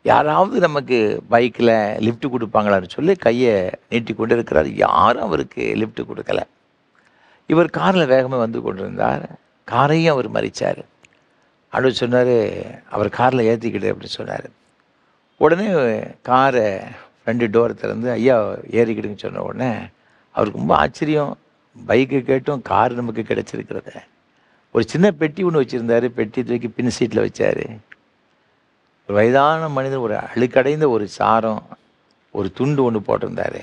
யாராவது நமக்கு பைக்கில் லிஃப்ட் கொடுப்பாங்களான்னு சொல்லி கையை நீட்டி கொண்டு இருக்கிறார். யாரும் அவருக்கு லிஃப்ட் கொடுக்கல. இவர் காரில் வேகமாக வந்து கொண்டிருந்தார். காரையும் அவர் மறித்தார். ஆண்டவர் சொன்னார், அவர் காரில் ஏற்றிக்கிட்டு அப்படின்னு சொன்னார். உடனே காரை ஃப்ரண்ட் டோரை திறந்து ஐயா ஏறிக்கிட்டுன்னு சொன்ன உடனே அவருக்கு ரொம்ப ஆச்சரியம். பைக்கு கேட்டும் கார் நமக்கு கிடச்சிருக்கிறத. ஒரு சின்ன பெட்டி ஒன்று வச்சுருந்தார். பெட்டி தூக்கி பின் சீட்டில் வச்சார். ஒரு வயதான மனிதன் ஒரு அழுக்கடைந்த ஒரு சாரம், ஒரு துண்டு ஒன்று போட்டிருந்தார்.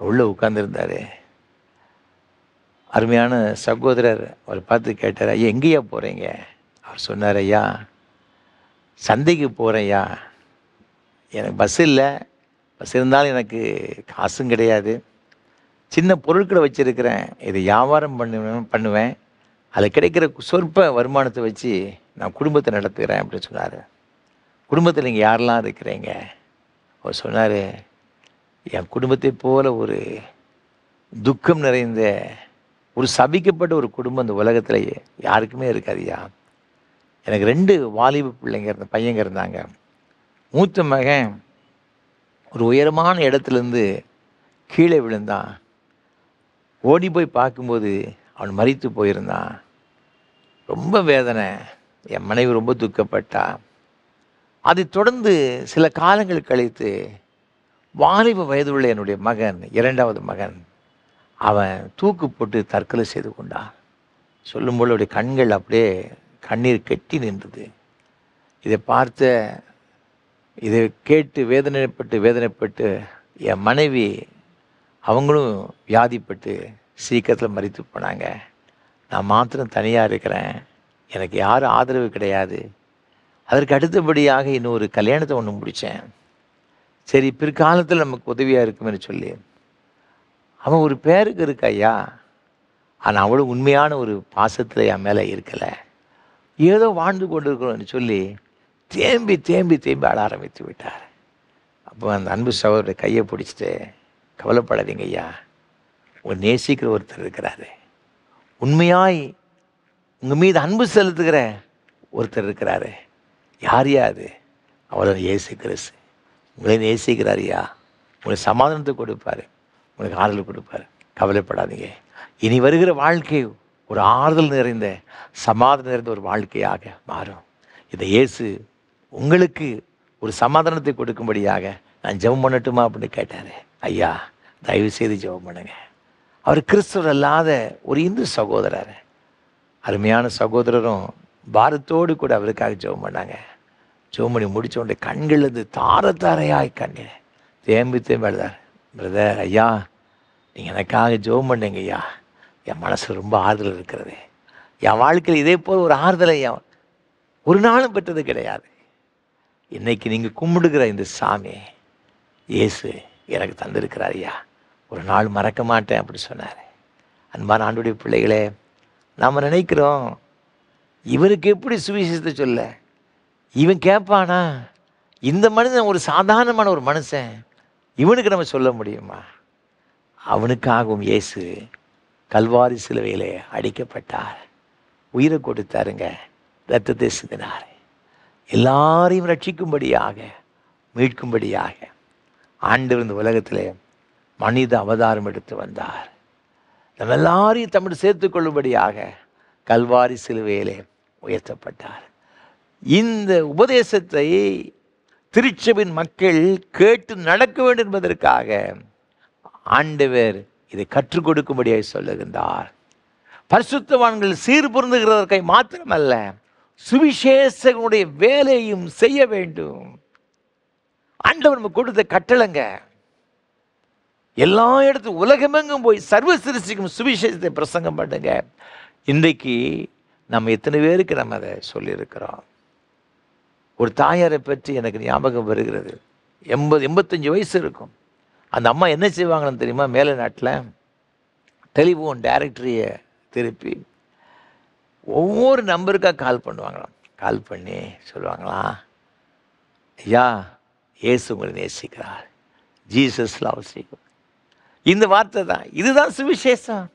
உள்ளே உட்காந்துருந்தார். அருமையான சகோதரர் அவர் பார்த்து கேட்டார், ஐயா எங்கேயா போகிறீங்க? அவர் சொன்னார், ஐயா சந்தைக்கு போகிறேன்யா, எனக்கு பஸ் இல்லை, பஸ் இருந்தாலும் எனக்கு காசும் கிடையாது, சின்ன பொருட்களை வச்சுருக்கிறேன், இதை வியாபாரம் பண்ணுவேன், அதில் கிடைக்கிற சொற்ப வருமானத்தை வச்சு நான் குடும்பத்தை நடத்துகிறேன் அப்படின்னு சொன்னார். குடும்பத்தில் நீங்கள் யாரெல்லாம் இருக்கிறீங்க? அவர் சொன்னார், என் குடும்பத்தை போல ஒரு துக்கம் நிறைந்த ஒரு சபிக்கப்பட்ட ஒரு குடும்பம் இந்த உலகத்தில் யாருக்குமே இருக்காதுயா. எனக்கு 2 வாலிப பிள்ளைங்க பையங்க இருந்தாங்க. மூத்த மகன் ஒரு உயரமான இடத்துலேருந்து கீழே விழுந்தான். ஓடி போய் பார்க்கும்போது அவன் மரித்து போயிருந்தான். ரொம்ப வேதனை. என் மனைவி ரொம்ப துக்கப்பட்டா. அதை தொடர்ந்து சில காலங்கள் கழித்து வாலிப வயதுள்ள என்னுடைய மகன், 2வது மகன், அவன் தூக்கு போட்டு தற்கொலை செய்து கொண்டான். சொல்லும்போது அவருடைய கண்கள் அப்படியே கண்ணீர் கெட்டி நின்றது. இதை கேட்டு வேதனைப்பட்டு என் மனைவி அவங்களும் வியாதிப்பட்டு சீக்கிரத்தில் மரித்து போனாங்க. நான் மாத்திரம் தனியாக இருக்கிறேன், எனக்கு யாரும் ஆதரவு கிடையாது. அதற்கு அடுத்தபடியாக இன்னொரு கல்யாணத்தை ஒன்று முடித்தேன். சரி, பிற்காலத்தில் நமக்கு உதவியாக இருக்குமென்னு சொல்லி, அவன் ஒரு பேருக்கு இருக்கா ஐயா, ஆனால் அவளும் உண்மையான ஒரு பாசத்தில் என் மேலே இருக்கலை, ஏதோ வாழ்ந்து கொண்டு இருக்கிறோம்னு சொல்லி தேம்பி தேம்பி தேம்பி ஆட ஆரம்பித்து விட்டார். அப்போ அந்த அன்பு சகோதரருடைய கையை பிடிச்சிட்டு, கவலைப்படாதீங்க ஐயா, உங்களை நேசிக்கிற ஒருத்தர் இருக்கிறாரு, உண்மையாய் உங்கள் மீது அன்பு செலுத்துகிற ஒருத்தர் இருக்கிறாரு. யாரையா அது? அவர் இயேசு கிறிஸ்து. உங்களை நேசிக்கிறாரியா, உங்களுக்கு சமாதானத்தை கொடுப்பார், உங்களுக்கு ஆறுதல் கொடுப்பார். கவலைப்படாதீங்க. இனி வருகிற வாழ்க்கை ஒரு ஆறுதல் நிறைந்த சமாதானம் நிறைந்த ஒரு வாழ்க்கையாக மாறும். இந்த இயேசு உங்களுக்கு ஒரு சமாதானத்தை கொடுக்கும்படியாக நான் ஜெபம் பண்ணட்டுமா அப்படின்னு கேட்டார். ஐயா தயவு செய்து ஜெபம் பண்ணுங்க. அவர் கிறிஸ்துவர் அல்லாத ஒரு இந்து சகோதரர், அருமையான சகோதரரும் பாரத்தோடு கூட அவருக்காக ஜெபம் பண்ணாங்க. ஜெபம் பண்ணி முடிச்ச உடனே கண்களிலிருந்து தார தாரையாய் கண்ணீர் தேம்பி தேம்பி அழுதார். பிரதர், ஐயா நீங்கள் எனக்காக ஜெபம் பண்ணீங்க ஐயா, என் மனசு ரொம்ப ஆறுதல் இருக்கிறது. என் வாழ்க்கையில் இதே போல் ஒரு ஆறுதலை ஒரு நாளும் பெற்றது கிடையாது. இன்னைக்கு நீங்கள் கும்பிடுகிற இந்த சாமி இயேசு எனக்கு தந்திருக்கிறார் ஐயா, ஒரு நாள் மறக்க மாட்டேன் அப்படி சொன்னார். அன்பான ஆண்டவருடைய பிள்ளைகளே, நாம் நினைக்கிறோம் இவருக்கு எப்படி சுவிசேஷத்தை சொல்ல, இவன் கேட்பானா, இந்த மனுஷன் ஒரு சாதாரணமான ஒரு மனுஷன், இவனுக்கு நம்ம சொல்ல முடியுமா? அவனுக்காகவும் இயேசு கல்வாரி சிலுவையிலே அடிக்கப்பட்டார், உயிரை கொடுத்தாருங்க, இரத்தத்தை சிந்தினார். எல்லாரையும் ரட்சிக்கும்படியாக, மீட்கும்படியாக ஆண்டவர் இந்த உலகத்திலே மனித அவதாரம் எடுத்து வந்தார். நம்ம எல்லாரையும் தமிழ் சேர்த்து கொள்ளும்படியாக கல்வாரி சிலுவையிலே உயர்த்தப்பட்டார். இந்த உபதேசத்தை திருச்சபையின் மக்கள் கேட்டு நடக்க வேண்டும் என்பதற்காக ஆண்டவர் இதை கற்றுக் கொடுக்கும்படியாக சொல்லுகின்றார். பரிசுத்தவான்கள் சீர் பொருந்துகிறதற்கை மாத்திரமல்ல, சுவிசேஷனுடைய வேலையும் செய்ய வேண்டும். ஆண்டவர் நமக்கு கொடுத்த கட்டளைங்க. எல்லா இடத்துக்கும் உலகமெங்கும் போய் சர்வ சிருஷ்டிக்கும் சுவிசேஷத்தை பிரசங்கம் பண்ணுங்க. இன்றைக்கு நம்ம எத்தனை பேருக்கு நம்ம அதை சொல்லியிருக்கிறோம்? ஒரு தாயாரை பற்றி எனக்கு ஞாபகம் வருகிறது. 85 வயசு இருக்கும். அந்த அம்மா என்ன செய்வாங்கன்னு தெரியுமா? மேலே நாட்டில் டெலிஃபோன் டைரக்டரியை திருப்பி ஒவ்வொரு நம்பருக்காக கால் பண்ணுவாங்களாம். கால் பண்ணி சொல்லுவாங்களாம், ஐயா இயேசு உங்களை நேசிக்கிறார், ஜீசஸ் லவ்ஸ் யூ. இந்த வார்த்தை தான், இதுதான் சுவிசேஷம்.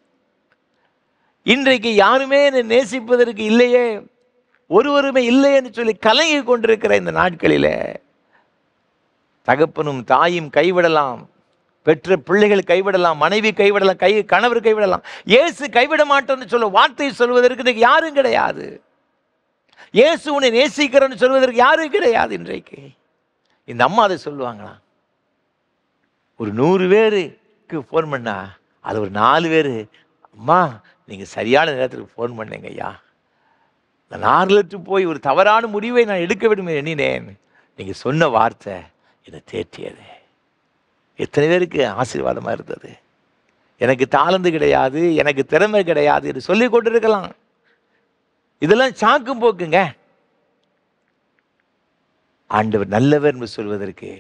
இன்றைக்கு யாருமே என்னை நேசிப்பதற்கு இல்லையே, ஒருவருமே இல்லைன்னு சொல்லி கலங்கி கொண்டிருக்கிற இந்த நாட்களில் தகப்பனும் தாயும் கைவிடலாம், பெற்ற பிள்ளைகள் கைவிடலாம், மனைவி கைவிடலாம், கணவர் கைவிடலாம், இயேசு கைவிட மாட்டோம்னு சொல்ல வார்த்தை சொல்வதற்கு இன்றைக்கு யாரும் கிடையாது. இயேசு உன்னை நேசிக்கிறன்னு சொல்வதற்கு யாரும் கிடையாது. இன்றைக்கு இந்த அம்மா அதை சொல்லுவாங்களாம். ஒரு 100 பேருக்கு ஃபோன் பண்ணா அது ஒரு 4 பேர், அம்மா நீங்கள் சரியான நேரத்துக்கு ஃபோன் பண்ணீங்க ஐயா, நான் ஆறுலட்டு போய் ஒரு தவறான முடிவை நான் எடுக்க வேண்டும் எண்ணினேன், நீங்கள் சொன்ன வார்த்தை என்னை தேற்றியது. எத்தனை பேருக்கு ஆசீர்வாதமாக இருந்தது. எனக்கு தாளந்து கிடையாது, எனக்கு திறமை கிடையாது என்று சொல்லி கொண்டிருக்கலாம். இதெல்லாம் சாக்கும் போக்குங்க. ஆண்டவர் நல்லவர் என்று சொல்வதற்கு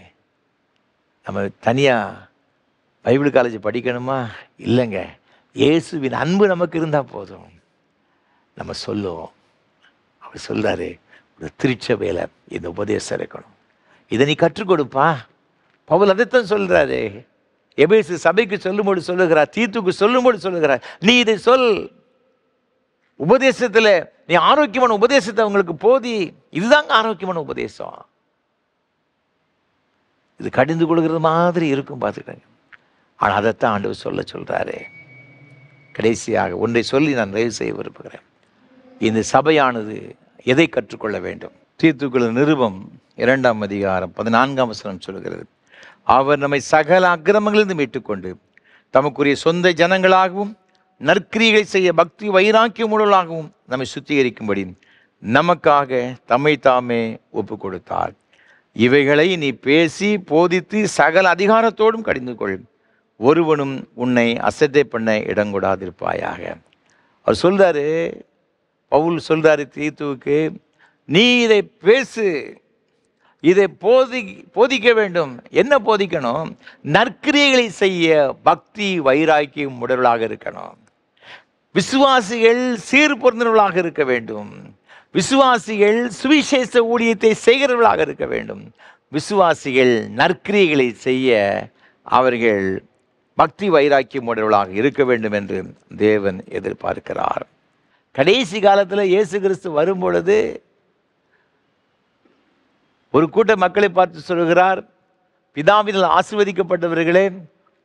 நம்ம தனியாக பைபிள் காலேஜ் படிக்கணுமா? இல்லைங்க. இயேசுவின் அன்பு நமக்கு இருந்தால் போதும், நம்ம சொல்லுவோம். அவர் சொல்கிறாரு, ஒரு திருச்சபையில் இந்த உபதேசம் இருக்கணும், இதை நீ கற்றுக் கொடுப்பா. பவுல் அதைத்தான் சொல்கிறாரு. எபேசு சபைக்கு சொல்லும்போது சொல்லுகிறார், தீத்துக்கு சொல்லும்போது சொல்லுகிறார், நீ இதை சொல், உபதேசத்தில் நீ ஆரோக்கியமான உபதேசத்தை அவங்களுக்கு போதி. இதுதாங்க ஆரோக்கியமான உபதேசம். இது கடிந்து கொள்கிறது மாதிரி இருக்கும், பார்த்துக்கங்க. ஆனால் அதைத்தான் ஆண்டவர் சொல்கிறாரு. கடைசியாக ஒன்றை சொல்லி நான் நிறைவு செய்ய விரும்புகிறேன். இந்த சபையானது எதை கற்றுக்கொள்ள வேண்டும்? தீத்துக்குள்ள நிருபம் 2ஆம் அதிகாரம் 14ஆம் வசனம் சொல்கிறது, அவர் நம்மை சகல அக்கிரமங்களிலிருந்து மீட்டுக்கொண்டு தமக்குரிய சொந்த ஜனங்களாகவும் நற்கிரிகளை செய்ய பக்தி வைராக்கியமுள்ளவர்களாகவும் நம்மை சுத்திகரிக்கும்படி நமக்காக தம்மை தாமே ஒப்பு கொடுத்தார். இவைகளை நீ பேசி போதித்து சகல அதிகாரத்தோடும் கடிந்து கொள், ஒருவனும் உன்னை அசட்டை பண்ண இடங்கூடாதிருப்பாயாக. அவர் சொல்றாரு, பவுல் சொல்றாரு தீத்துவுக்கு, நீ இதை பேசு, இதை போதிக்க வேண்டும். என்ன போதிக்கணும்? நற்கிரியைகளை செய்ய பக்தி வைராக்கியம் உடையவர்களாக இருக்கணும். விசுவாசிகள் சீர் பொருந்தவர்களாக இருக்க வேண்டும். விசுவாசிகள் சுவிசேஷ ஊழியத்தை செய்கிறவர்களாக இருக்க வேண்டும். விசுவாசிகள் நற்கிரியைகளை செய்ய அவர்கள் பக்தி வைராக்கியம் உடையவர்களாக இருக்க வேண்டும் என்று தேவன் எதிர்பார்க்கிறார். கடைசி காலத்தில் இயேசு கிறிஸ்து வரும் பொழுது ஒரு கூட்ட மக்களை பார்த்து சொல்கிறார், பிதாவினால் ஆசீர்வதிக்கப்பட்டவர்களே,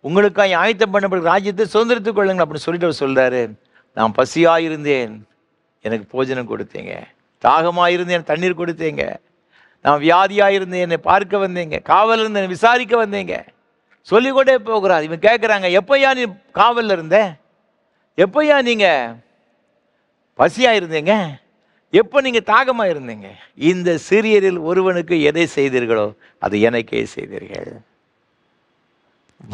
உங்களுக்காக ஆயத்தம் பண்ணப்பட்ட ராஜ்யத்தை சுதந்திரத்துக் கொள்ளுங்கள் அப்படின்னு சொல்லிட்டு அவர் சொல்கிறாரு, நான் பசியாயிருந்தேன் எனக்கு போஜனம் கொடுத்தீங்க, தாகமாயிருந்தேன் தண்ணீர் கொடுத்தீங்க, நான் வியாதியாயிருந்தேன் என்னை பார்க்க வந்தீங்க, காவல் இருந்து என்னை விசாரிக்க வந்தீங்க சொல்லிக்கொண்டே போகிறார். இவன் கேட்குறாங்க, எப்போயா நீ காவலில் இருந்த, எப்போயா நீங்கள் பசியாக இருந்தீங்க, எப்போ நீங்கள் தாகமாக இருந்தீங்க? இந்த சிறியரில் ஒருவனுக்கு எதை செய்தீர்களோ அது எனக்கே செய்தீர்கள்.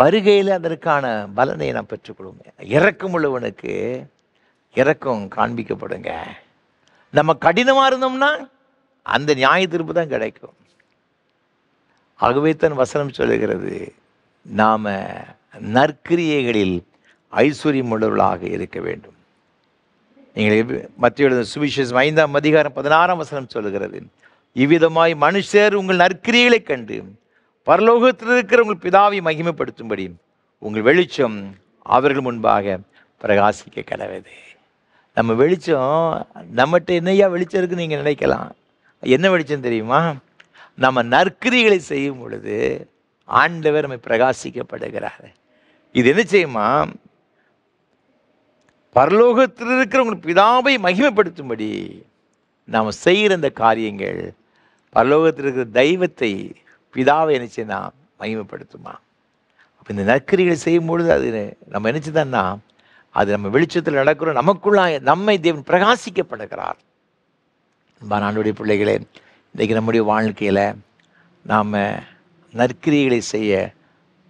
வருகையில் அதற்கான பலனை நான் பெற்றுக்கொள்ளுங்க. இரக்கம் உள்ளவனுக்கு இரக்கம் காண்பிக்கப்படுங்க. நம்ம கடினமாக இருந்தோம்னா அந்த நியாய தீர்ப்பு தான் கிடைக்கும். ஆகவே தன் வசனம் சொல்லுகிறது, நாம் நற்கிரியைகளில் ஐஸ்வர்யம் உள்ளவர்களாக இருக்க வேண்டும். நீங்கள் மத்திய எழுதின சுவிசேஷம் 5ஆம் அதிகாரம் 16ஆம் வசனம் சொல்லுகிறது, இவ்விதமாய் மனுஷர் உங்கள் நற்கிரியைகளை கண்டு பரலோகத்தில் இருக்கிற உங்கள் பிதாவை மகிமைப்படுத்தும்படி உங்கள் வெளிச்சம் அவர்கள் முன்பாக பிரகாசிக்க கடவுது. நம்ம வெளிச்சம் நம்மகிட்ட என்னையா வெளிச்சம் இருக்குன்னு நீங்கள் நினைக்கலாம். என்ன வெளிச்சம் தெரியுமா? நம்ம நற்கிரியைகளை செய்யும் பொழுது ஆண்டவர் நம்மை பிரகாசிக்கப்படுகிறார். இது என்ன செய்யுமா? பரலோகத்தில் இருக்கிற உங்கள் பிதாவை மகிமைப்படுத்தும்படி நாம் செய்கிற இந்த காரியங்கள் பரலோகத்தில் இருக்கிற தெய்வத்தை, பிதாவை நினைச்சுன்னா மகிமைப்படுத்துமா. அப்போ இந்த நற்கிரிகளை செய்யும் பொழுது அது நம்ம நினைச்சுதான்னா அது நம்ம வெளிச்சத்தில் நடக்கிறோம். நமக்குள்ளாக நம்மை தேவன் பிரகாசிக்கப்படுகிறார். ஆண்டவருடைய பிள்ளைகளே, இன்றைக்கி நம்முடைய வாழ்க்கையில் நாம் நற்கிரிகளை செய்ய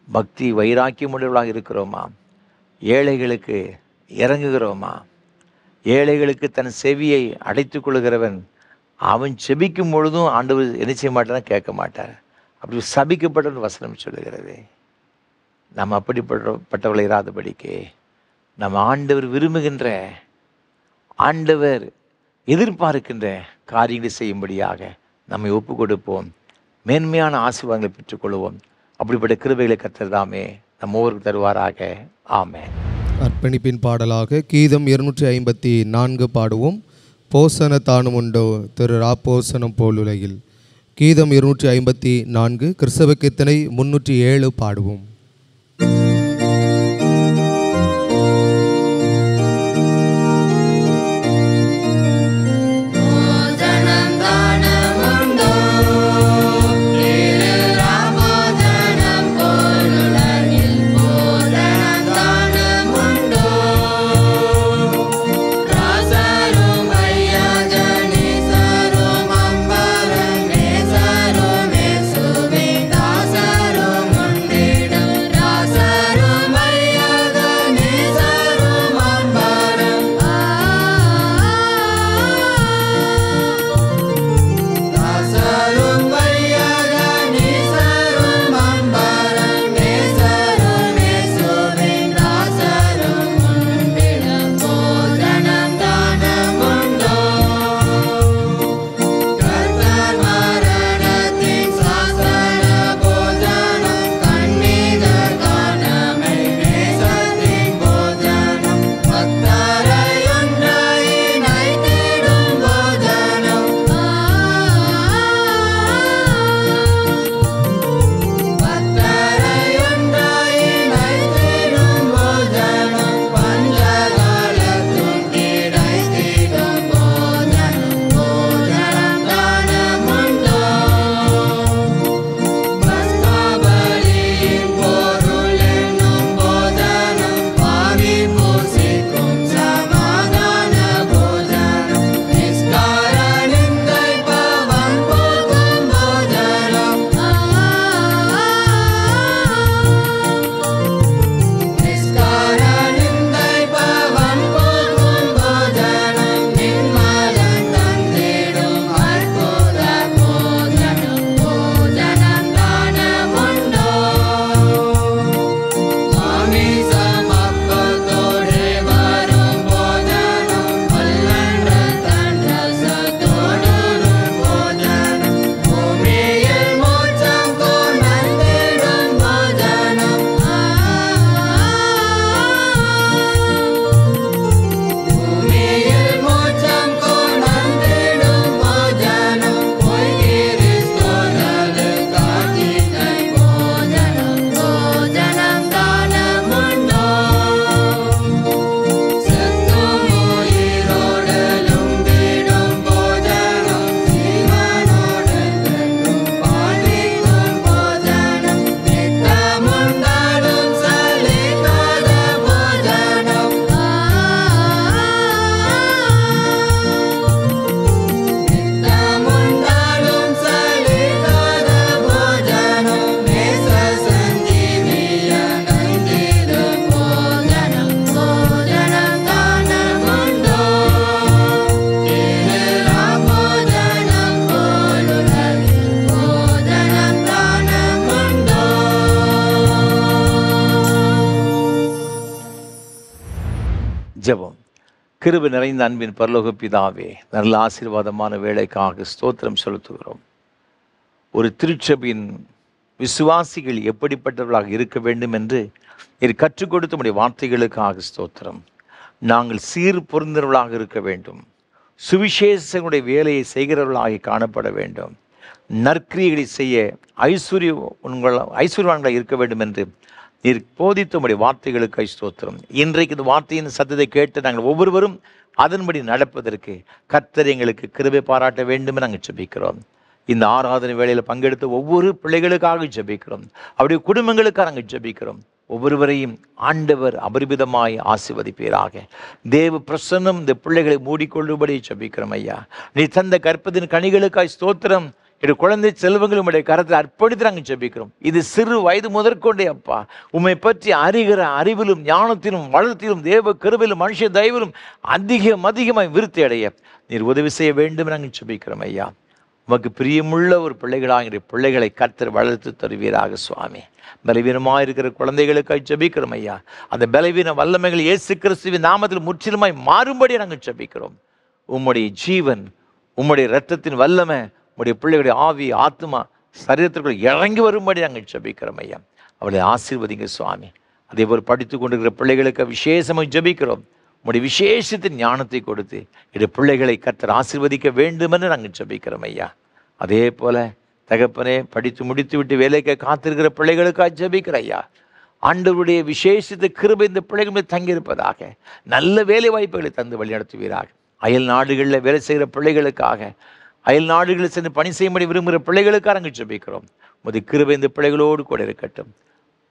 பக்தி வைராக்கியம் உள்ளவர்களாக இருக்கிறோமா? ஏழைகளுக்கு இறங்குகிறோமா? ஏழைகளுக்கு தன் செவியை அடைத்து கொள்கிறவன் அவன் செபிக்கும் பொழுதும் ஆண்டவர் என்ன செய்ய மாட்டார்னா கேட்க மாட்டார். அப்படி சபிக்கப்பட்ட வசனம் சொல்லுகிறது. நம்ம அப்படிப்பட்டவர்களை இராதபடிக்கு நம்ம ஆண்டவர் விரும்புகின்ற, ஆண்டவர் எதிர்பார்க்கின்ற காரியங்களை செய்யும்படியாக நம்மை ஒப்பு கொடுப்போம். மேன்மையான ஆசீர்வாதங்களை பெற்றுக்கொள்வோம். அப்படிப்பட்ட கிருபைகளை கர்த்தர் தாமே நம்ம ஒவ்வொருக்கு தருவாராக. ஆமென். அர்ப்பணிப்பின் பாடலாக கீதம் 254 பாடுவோம். போசன தானும் உண்டோ திரு ராப்போசனம் போலுலகில். கீதம் 254, கிறிஸ்தவ கீர்த்தனை 307 பாடுவோம். Dasarum ஜெபம். கிருபை நிறைந்த அன்பின் பரலோக பிதாவே, நல்ல ஆசீர்வாதமான வேலைக்காக ஸ்தோத்திரம் செலுத்துகிறோம். ஒரு திருச்சபையின் விசுவாசிகள் எப்படிப்பட்டவர்களாக இருக்க வேண்டும் என்று இது கற்றுக் கொடுத்த உடைய வார்த்தைகளுக்காக ஸ்தோத்திரம். நாங்கள் சீர் பொருந்தவர்களாக இருக்க வேண்டும். சுவிசேஷனுடைய வேலையை செய்கிறவர்களாக காணப்பட வேண்டும். நற்கிரியைகளை செய்ய ஐஸ்வர்யவான்களாக இருக்க வேண்டும் என்று நீர் போதித்த உடைய வார்த்தைகளுக்கு ஸ்தோத்திரம். இன்றைக்கு இந்த வார்த்தையின் சத்தத்தை கேட்டு நாங்கள் ஒவ்வொருவரும் அதன்படி நடப்பதற்கு கர்த்தர் எங்களுக்கு கிருபை பாராட்ட வேண்டும் என்று நாங்கள் ஜெபிக்கிறோம். இந்த ஆராதனை வேளையில் பங்கெடுத்த ஒவ்வொரு பிள்ளைகளுக்காக ஜெபிக்கிறோம். அவருடைய குடும்பங்களுக்காக நாங்கள் ஜெபிக்கிறோம். ஒவ்வொருவரையும் ஆண்டவர் அபரிமிதமாய் ஆசீர்வதிப்பீராக. தேவ பிரசன்னம் இந்த பிள்ளைகளை மூடிக்கொள்ளும்படி ஜெபிக்கிறோம் ஐயா. நீ தந்த கற்பத்தின் கனிகளுக்காய் ஸ்தோத்திரம். என்னுடைய குழந்தை செல்வங்களும் உடைய கரத்தில் அர்ப்பணித்து நாங்கள் ஜெபிக்கிறோம். இது சிறு வயது முதற்கொண்டே அப்பா உம்மை பற்றி அறிகிற அறிவிலும் ஞானத்திலும் வளர்த்திலும் தேவ கிருபையிலும் மனுஷ தயவிலும் அதிகமாய் விருத்தி அடைய நீர் உதவி செய்ய வேண்டும் நாங்கள் ஜெபிக்கிறோம் ஐயா. உமக்கு பிரியமுள்ள ஒரு பிள்ளைகளாகிற பிள்ளைகளை கர்த்தர் வளர்த்து தருவீராக சுவாமி. பலவீனமாக இருக்கிற குழந்தைகளுக்காக ஜெபிக்கிறோம் ஐயா. அந்த பலவீன வல்லமைகள் இயேசு கிறிஸ்துவின் நாமத்தில் முற்றிலுமாய் மாறும்படி நாங்கள் ஜெபிக்கிறோம். உம்முடைய ஜீவன், உம்முடைய இரத்தத்தின் வல்லமை உடைய பிள்ளைகளுடைய ஆவி ஆத்மா சரீரத்திற்குள் இறங்கி வரும்படி நாங்கள் ஜெபிக்கிறோம் ஐயா. அவளை ஆசீர்வதிங்க சுவாமி. அதே போல் படித்து கொண்டிருக்கிற பிள்ளைகளுக்கு விசேஷமாக ஜெபிக்கிறோம். உடைய விசேஷத்தின் ஞானத்தை கொடுத்து என்னுடைய பிள்ளைகளை கர்த்தர் ஆசீர்வதிக்க வேண்டும் என்று நாங்கள் ஜெபிக்கிறோம் ஐயா. அதே போல தகப்பனே, படித்து முடித்து விட்டு வேலைக்கு காத்திருக்கிற பிள்ளைகளுக்காக ஜெபிக்கிற ஐயா. ஆண்டவருடைய விசேஷத்தை கிருபை இந்த பிள்ளைகள் தங்கியிருப்பதாக. நல்ல வேலை வாய்ப்புகளை தந்து வழிநடத்துவீராக. அயல் நாடுகளில் வேலை செய்கிற பிள்ளைகளுக்காக, அயல் நாடுகளில் சென்று பணி செய்யும்படி விரும்புகிற பிள்ளைகளுக்காக நாங்கள் ஜெபிக்கிறோம். உமது கிருபை இந்த பிள்ளைகளோடு கூட இருக்கட்டும்.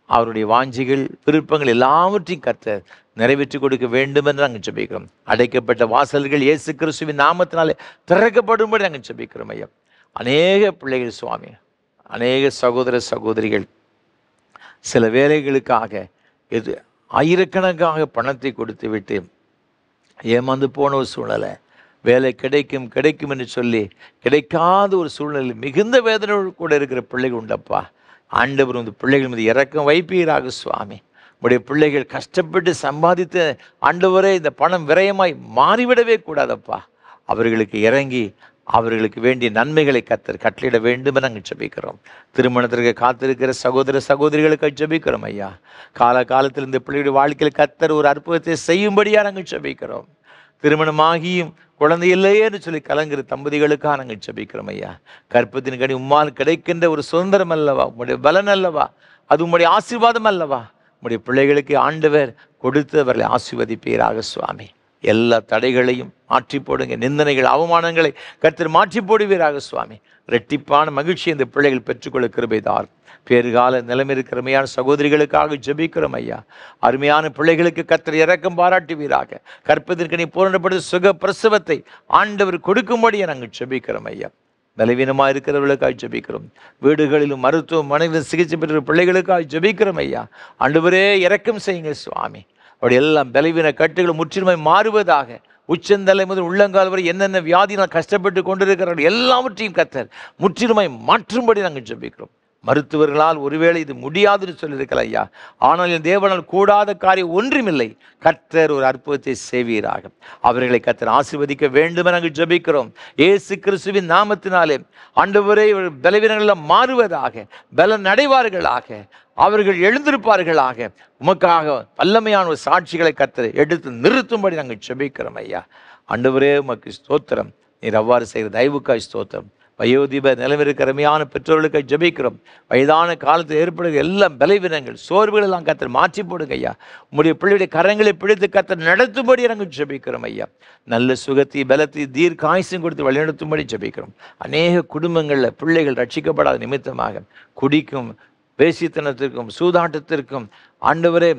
அவருடைய வாஞ்சிகள் விருப்பங்கள் எல்லாவற்றையும் கர்த்தர் நிறைவேற்றி கொடுக்க வேண்டும் என்று நாங்கள் ஜெபிக்கிறோம். அடைக்கப்பட்ட வாசல்கள் இயேசு கிறிஸ்துவின் நாமத்தினாலே திறக்கப்படும்படி நாங்கள் ஜெபிக்கிறோம் ஐயா. அநேக பிள்ளைகள் சுவாமி, அநேக சகோதர சகோதரிகள் சில வேலைகளுக்காக ஆயிரக்கணக்காக பணத்தை கொடுத்து விட்டு ஏமாந்து போன ஒரு சூழ்நிலை. வேலை கிடைக்கும் என்று சொல்லி கிடைக்காத ஒரு சூழ்நிலை மிகுந்த வேதனையோடு கூட இருக்கிற பிள்ளைகள் உண்டப்பா. ஆண்டவர் வந்து பிள்ளைகள் மீது இரக்கம் வைப்பீராக சுவாமி. உடைய பிள்ளைகள் கஷ்டப்பட்டு சம்பாதித்த ஆண்டவரே இந்த பணம் விரயமாய் மாறிவிடவே கூடாதப்பா. அவர்களுக்கு இறங்கி அவர்களுக்கு வேண்டிய நன்மைகளை கர்த்தர் கட்டளையிட வேண்டும் என நாங்கள் ஜெபிக்கிறோம். திருமணத்திற்கு காத்திருக்கிற சகோதர சகோதரிகளுக்கு ஜெபிக்கிறோம் ஐயா. காலத்தில் இந்த பிள்ளையுடைய வாழ்க்கையில் கர்த்தர் ஒரு அற்புதத்தை செய்யும்படியாக நாங்கள் ஜெபிக்கிறோம். திருமணமாகியும் குழந்தை இல்லையே என்று சொல்லி கலங்குற தம்பதிகளுக்காக நாங்கள் ஜெபிக்கிறோம் ஐயா. கற்பத்தின் கனி உம்மால் கிடைக்கின்ற ஒரு சுதந்திரம் அல்லவா, உம்முடைய பலன் அல்லவா, அது உம்முடைய ஆசீர்வாதம் அல்லவா. உம்முடைய பிள்ளைகளுக்கு ஆண்டவர் கொடுத்து அவர்களை ஆசீர்வதிப்பீராக சுவாமி. எல்லா தடைகளையும் மாற்றி போடுங்க. நிந்தனைகள் அவமானங்களை கர்த்தர் மாற்றி போடுவீராக சுவாமி. இரட்டிப்பான மகிழ்ச்சி இந்த பிள்ளைகள் பெற்றுக்கொள்ள கிருபைதார். பேறுகால நிலைமை இருக்கிற அருமையான சகோதரிகளுக்காக ஜெபிக்கிறோம் ஐயா. அருமையான பிள்ளைகளுக்கு கர்த்தர் இரக்கம் பாராட்டுவீராக. கற்பதற்கு நீ பூரணப்படுத்த சுக பிரசவத்தை ஆண்டவர் கொடுக்கும்படியே நாங்கள் ஜெபிக்கிறோம் ஐயா. பலவீனமாக இருக்கிறவர்களுக்காக ஜெபிக்கிறோம். வீடுகளிலும் மருத்துவமனையிலும் சிகிச்சை பெற்ற பிள்ளைகளுக்காக ஜெபிக்கிறோம் ஐயா. ஆண்டவரே இரக்கம் செய்யுங்க சுவாமி. அவருடைய எல்லாம் பலவீன கட்டுகள் முற்றிலுமாய் மாறுவதாக. உச்சந்தலை முதல் உள்ளங்கால் வரை என்னென்ன வியாதினால் கஷ்டப்பட்டு கொண்டிருக்கிறார்கள் எல்லாவற்றையும் கர்த்தர் முற்றிலுமாய் மாற்றும்படி நாங்கள் ஜெபிக்கிறோம். மருத்துவர்களால் ஒருவேளை இது முடியாதுன்னு சொல்லியிருக்கலாம் ஐயா. ஆனால் என் தேவனால் கூடாத காரியம் ஒன்றுமில்லை. கர்த்தர் ஒரு அற்புதத்தை செய்வீராக. அவர்களை கர்த்தர் ஆசீர்வதிக்க வேண்டும் நாங்கள் ஜெபிக்கிறோம். இயேசு கிறிஸ்துவின் நாமத்தினாலே ஆண்டவரே பலவீனங்கள் மாறுவதாக, பலன் அடைவார்களாக, அவர்கள் எழுந்திருப்பார்களாக. உமக்காக வல்லமையான ஒரு சாட்சிகளை கர்த்தர் எடுத்து நிறுத்தும்படி நாங்கள் ஜெபிக்கிறோம் ஐயா. ஆண்டவரே உமக்கு ஸ்தோத்திரம். நீர் அவ்வாறு செய்கிற தயவுக்காய் ஸ்தோத்திரம். வயோதிப நிலைமைக்கு அருமையான பெற்றோர்களுக்கு ஜெபிக்கிறோம். வயதான காலத்தில் ஏற்படுகிற எல்லா பலவீனங்கள் சோர்வுகள் எல்லாம் கர்த்தர் மாற்றி போடுங்க ஐயா. உங்களுடைய பிள்ளையுடைய கரங்களை பிடித்து கர்த்தர் நடத்தும்படி நாங்கள் ஜெபிக்கிறோம் ஐயா. நல்ல சுகத்தை பலத்தை தீர்க்காயுசும் கொடுத்து வழிநடத்தும்படி ஜெபிக்கிறோம். அநேக குடும்பங்களில் பிள்ளைகள் ரட்சிக்கப்படாத நிமித்தமாக குடிக்கும், வேசித்தனத்திற்கும், சூதாட்டத்திற்கும், ஆண்டவரே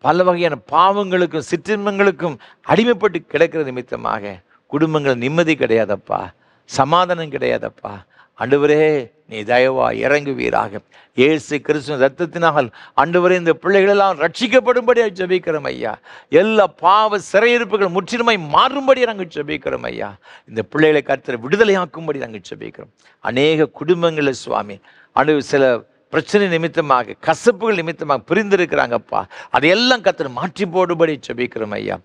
பல வகையான பாவங்களுக்கும் சிற்றின்பங்களுக்கும் அடிமைப்பட்டு கிடக்கிற நிமித்தமாக குடும்பங்கள் நிம்மதி கிடையாதப்பா, சமாதானம் கிடையாதப்பா. ஆண்டவரே நீ தயவா இறங்குவீராக. இயேசு கிறிஸ்துவின் இரத்தத்தினால் ஆண்டவரே இந்த பிள்ளைகளெல்லாம் ரட்சிக்கப்படும்படியாக ஜெபிக்கிறோம் ஐயா. எல்லா பாவ சிறையிருப்புகள் முற்றிலுமாய் மாறும்படி நாங்கள் ஜெபிக்கிறோம் ஐயா. இந்த பிள்ளைகளை கர்த்தர் விடுதலையாக்கும்படி நாங்கள் ஜெபிக்கிறோம். அநேக குடும்பங்களில் சுவாமி ஆண்டவர் சில பிரச்சனை நிமித்தமாக, கசப்புகள் நிமித்தமாக பிரிந்திருக்கிறாங்கப்பா. அதையெல்லாம் கர்த்தர் மாற்றி போடும்படி ஜெபிக்கிறோம் ஐயா.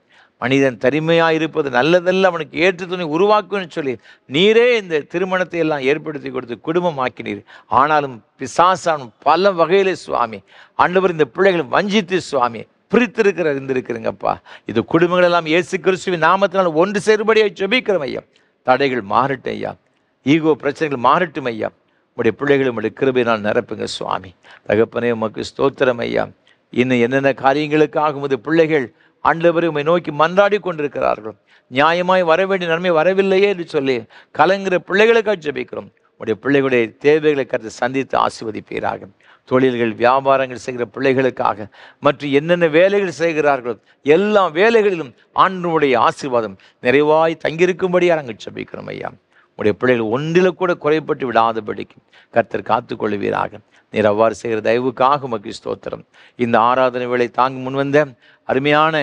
மனிதன் தனிமையாக இருப்பது நல்லதல்ல, அவனுக்கு ஏற்ற துணை உருவாக்குன்னு சொல்லி நீரே இந்த திருமணத்தை எல்லாம் ஏற்படுத்தி கொடுத்து குடும்பமாக்கினீர். ஆனாலும் பிசாசான் பல வகையிலே சுவாமி ஆண்டவர் இந்த பிள்ளைகளை வஞ்சித்து சுவாமி இருந்திருக்கிறீங்கப்பா. இது குடும்பங்கள் எல்லாம் இயேசு கிறிஸ்துவின் நாமத்தினால் ஒன்று சேரும்படியாக ஜெபிக்கிறோம் ஐயா. தடைகள் மாறட்டும் ஐயா, ஈகோ பிரச்சனைகள் மாறட்டும் ஐயா. உடைய பிள்ளைகளை உடைய கிருபையினால் நிரப்புங்க சுவாமி. தகப்பனே உமக்கு ஸ்தோத்திரம் ஐயா. இன்னும் என்னென்ன காரியங்களுக்காக உமது பிள்ளைகள் ஆண்டவரை உம்மை நோக்கி மன்றாடி கொண்டிருக்கிறார்கள். நியாயமாய் வர வேண்டிய நன்மை வரவில்லையே என்று சொல்லி கலங்குற பிள்ளைகளுக்காக ஜெபிக்கிறோம். உடைய பிள்ளைகளுடைய தேவைகளை கருத்து சந்தித்து ஆசீர்வதிப்பீராக. தொழில்கள் வியாபாரங்கள் செய்கிற பிள்ளைகளுக்காக மற்றும் என்னென்ன வேலைகள் செய்கிறார்களோ எல்லா வேலைகளிலும் ஆண்டவருடைய ஆசீர்வாதம் நிறைவாய் தங்கியிருக்கும்படியாக நாங்கள் ஜெபிக்கிறோம் ஐயா. உடைய பிள்ளைகள் ஒன்றில் கூட குறைப்பட்டு விடாதபடிக்கு கர்த்தர் காத்துக்கொள்வீராக. நீர் அவ்வாறு செய்கிற தயவுக்காக உமக்கு ஸ்தோத்திரம். இந்த ஆராதனை வேளை தாங்கி முன்வந்த அருமையான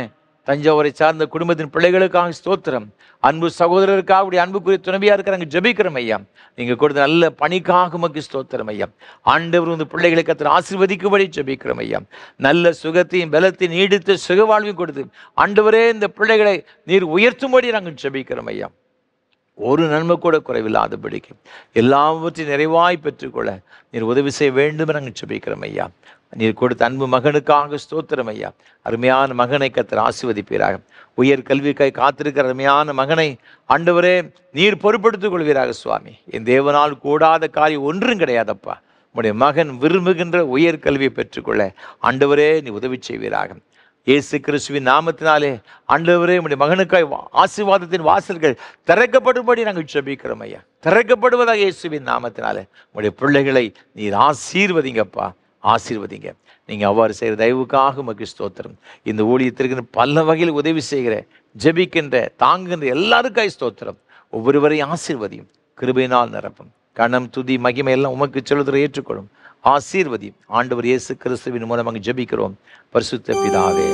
தஞ்சாவூரை சார்ந்த குடும்பத்தின் பிள்ளைகளுக்காக ஸ்தோத்திரம். அன்பு சகோதரருக்காக உடைய அன்புக்குரிய துணைவியா இருக்கிறாங்க ஜெபிக்கிறோம் ஐயா. நீங்க கொடுத்த நல்ல பணிக்காக உமக்கு ஸ்தோத்திரம் ஐயா. ஆண்டவர் வந்து பிள்ளைகளை கர்த்தர் ஆசீர்வதிக்கும்படி ஜெபிக்கிறோம் ஐயா. நல்ல சுகத்தையும் பலத்தையும் நீடித்த சுகவாழ்வையும் கொடுத்து ஆண்டவரே இந்த பிள்ளைகளை நீர் உயர்த்தும்படி நாங்கள் ஜெபிக்கிறோம் ஐயா. ஒரு நன்மை கூட குறைவில்லாதபடிக்கு எல்லாவற்றையும் நிறைவாய் பெற்றுக்கொள்ள நீர் உதவி செய்ய வேண்டும் நாங்கள் ஜெபிக்கிறோம் ஐயா. நீர் கொடுத்த அன்பு மகனுக்காக ஸ்தோத்திரம் ஐயா. அருமையான மகனை கர்த்தர் ஆசீர்வதிப்பீராக. உயர் கல்விக்காய் காத்திருக்கிற அருமையான மகனை ஆண்டவரே நீர் பொறுப்படுத்திக் கொள்வீராக சுவாமி. என் தேவனால் கூடாத காரியம் ஒன்றும் கிடையாதப்பா. உம்முடைய மகன் விரும்புகின்ற உயர் கல்வியை பெற்றுக்கொள்ள ஆண்டவரே நீ உதவி செய்வீராக. இயேசு கிறிஸ்துவின் நாமத்தினாலே ஆண்டவரே உம்முடைய மகனுக்காய் ஆசீர்வாதத்தின் வாசல்கள் திறக்கப்படும்படி நாங்கள் ஜெபிக்கிறோம் ஐயா. திறக்கப்படுவதாக இயேசுவின் நாமத்தினாலே உம்முடைய பிள்ளைகளை நீர் ஆசீர்வதிங்கப்பா, ஆசீர்வதிங்க. நீங்கள் அவ்வாறு செய்கிற தயவுக்காக உமக்கு ஸ்தோத்திரம். இந்த ஊழியத்திற்கு பல வகையில் உதவி செய்கிற ஜெபிக்கின்ற தாங்குகின்ற எல்லாருக்காய் ஸ்தோத்திரம். ஒவ்வொருவரையும் ஆசீர்வதியும், கிருபையினால் நிரப்பும். கணம் துதி மகிமை எல்லாம் உமக்கு செலுத்துகிற ஏற்றுக்கொள்ளும். ஆசீர்வதி. ஆண்டவர் இயேசு கிறிஸ்துவின் மூலமாக ஜெபிக்கிறோம் பரிசுத்த பிதாவே.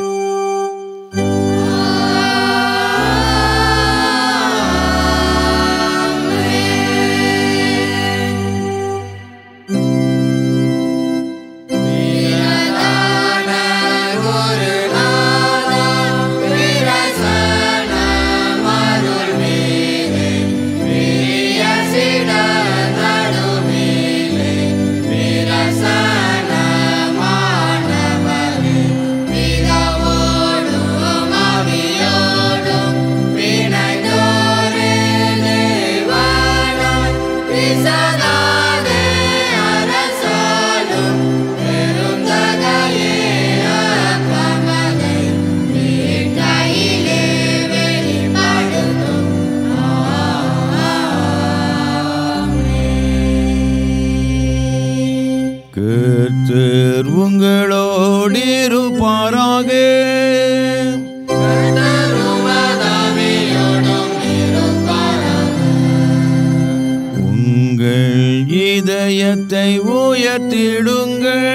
கர்த்தர் உங்களோடு இருப்பாராக. உங்கள் இதயத்தை உயர்த்திடுங்கள்.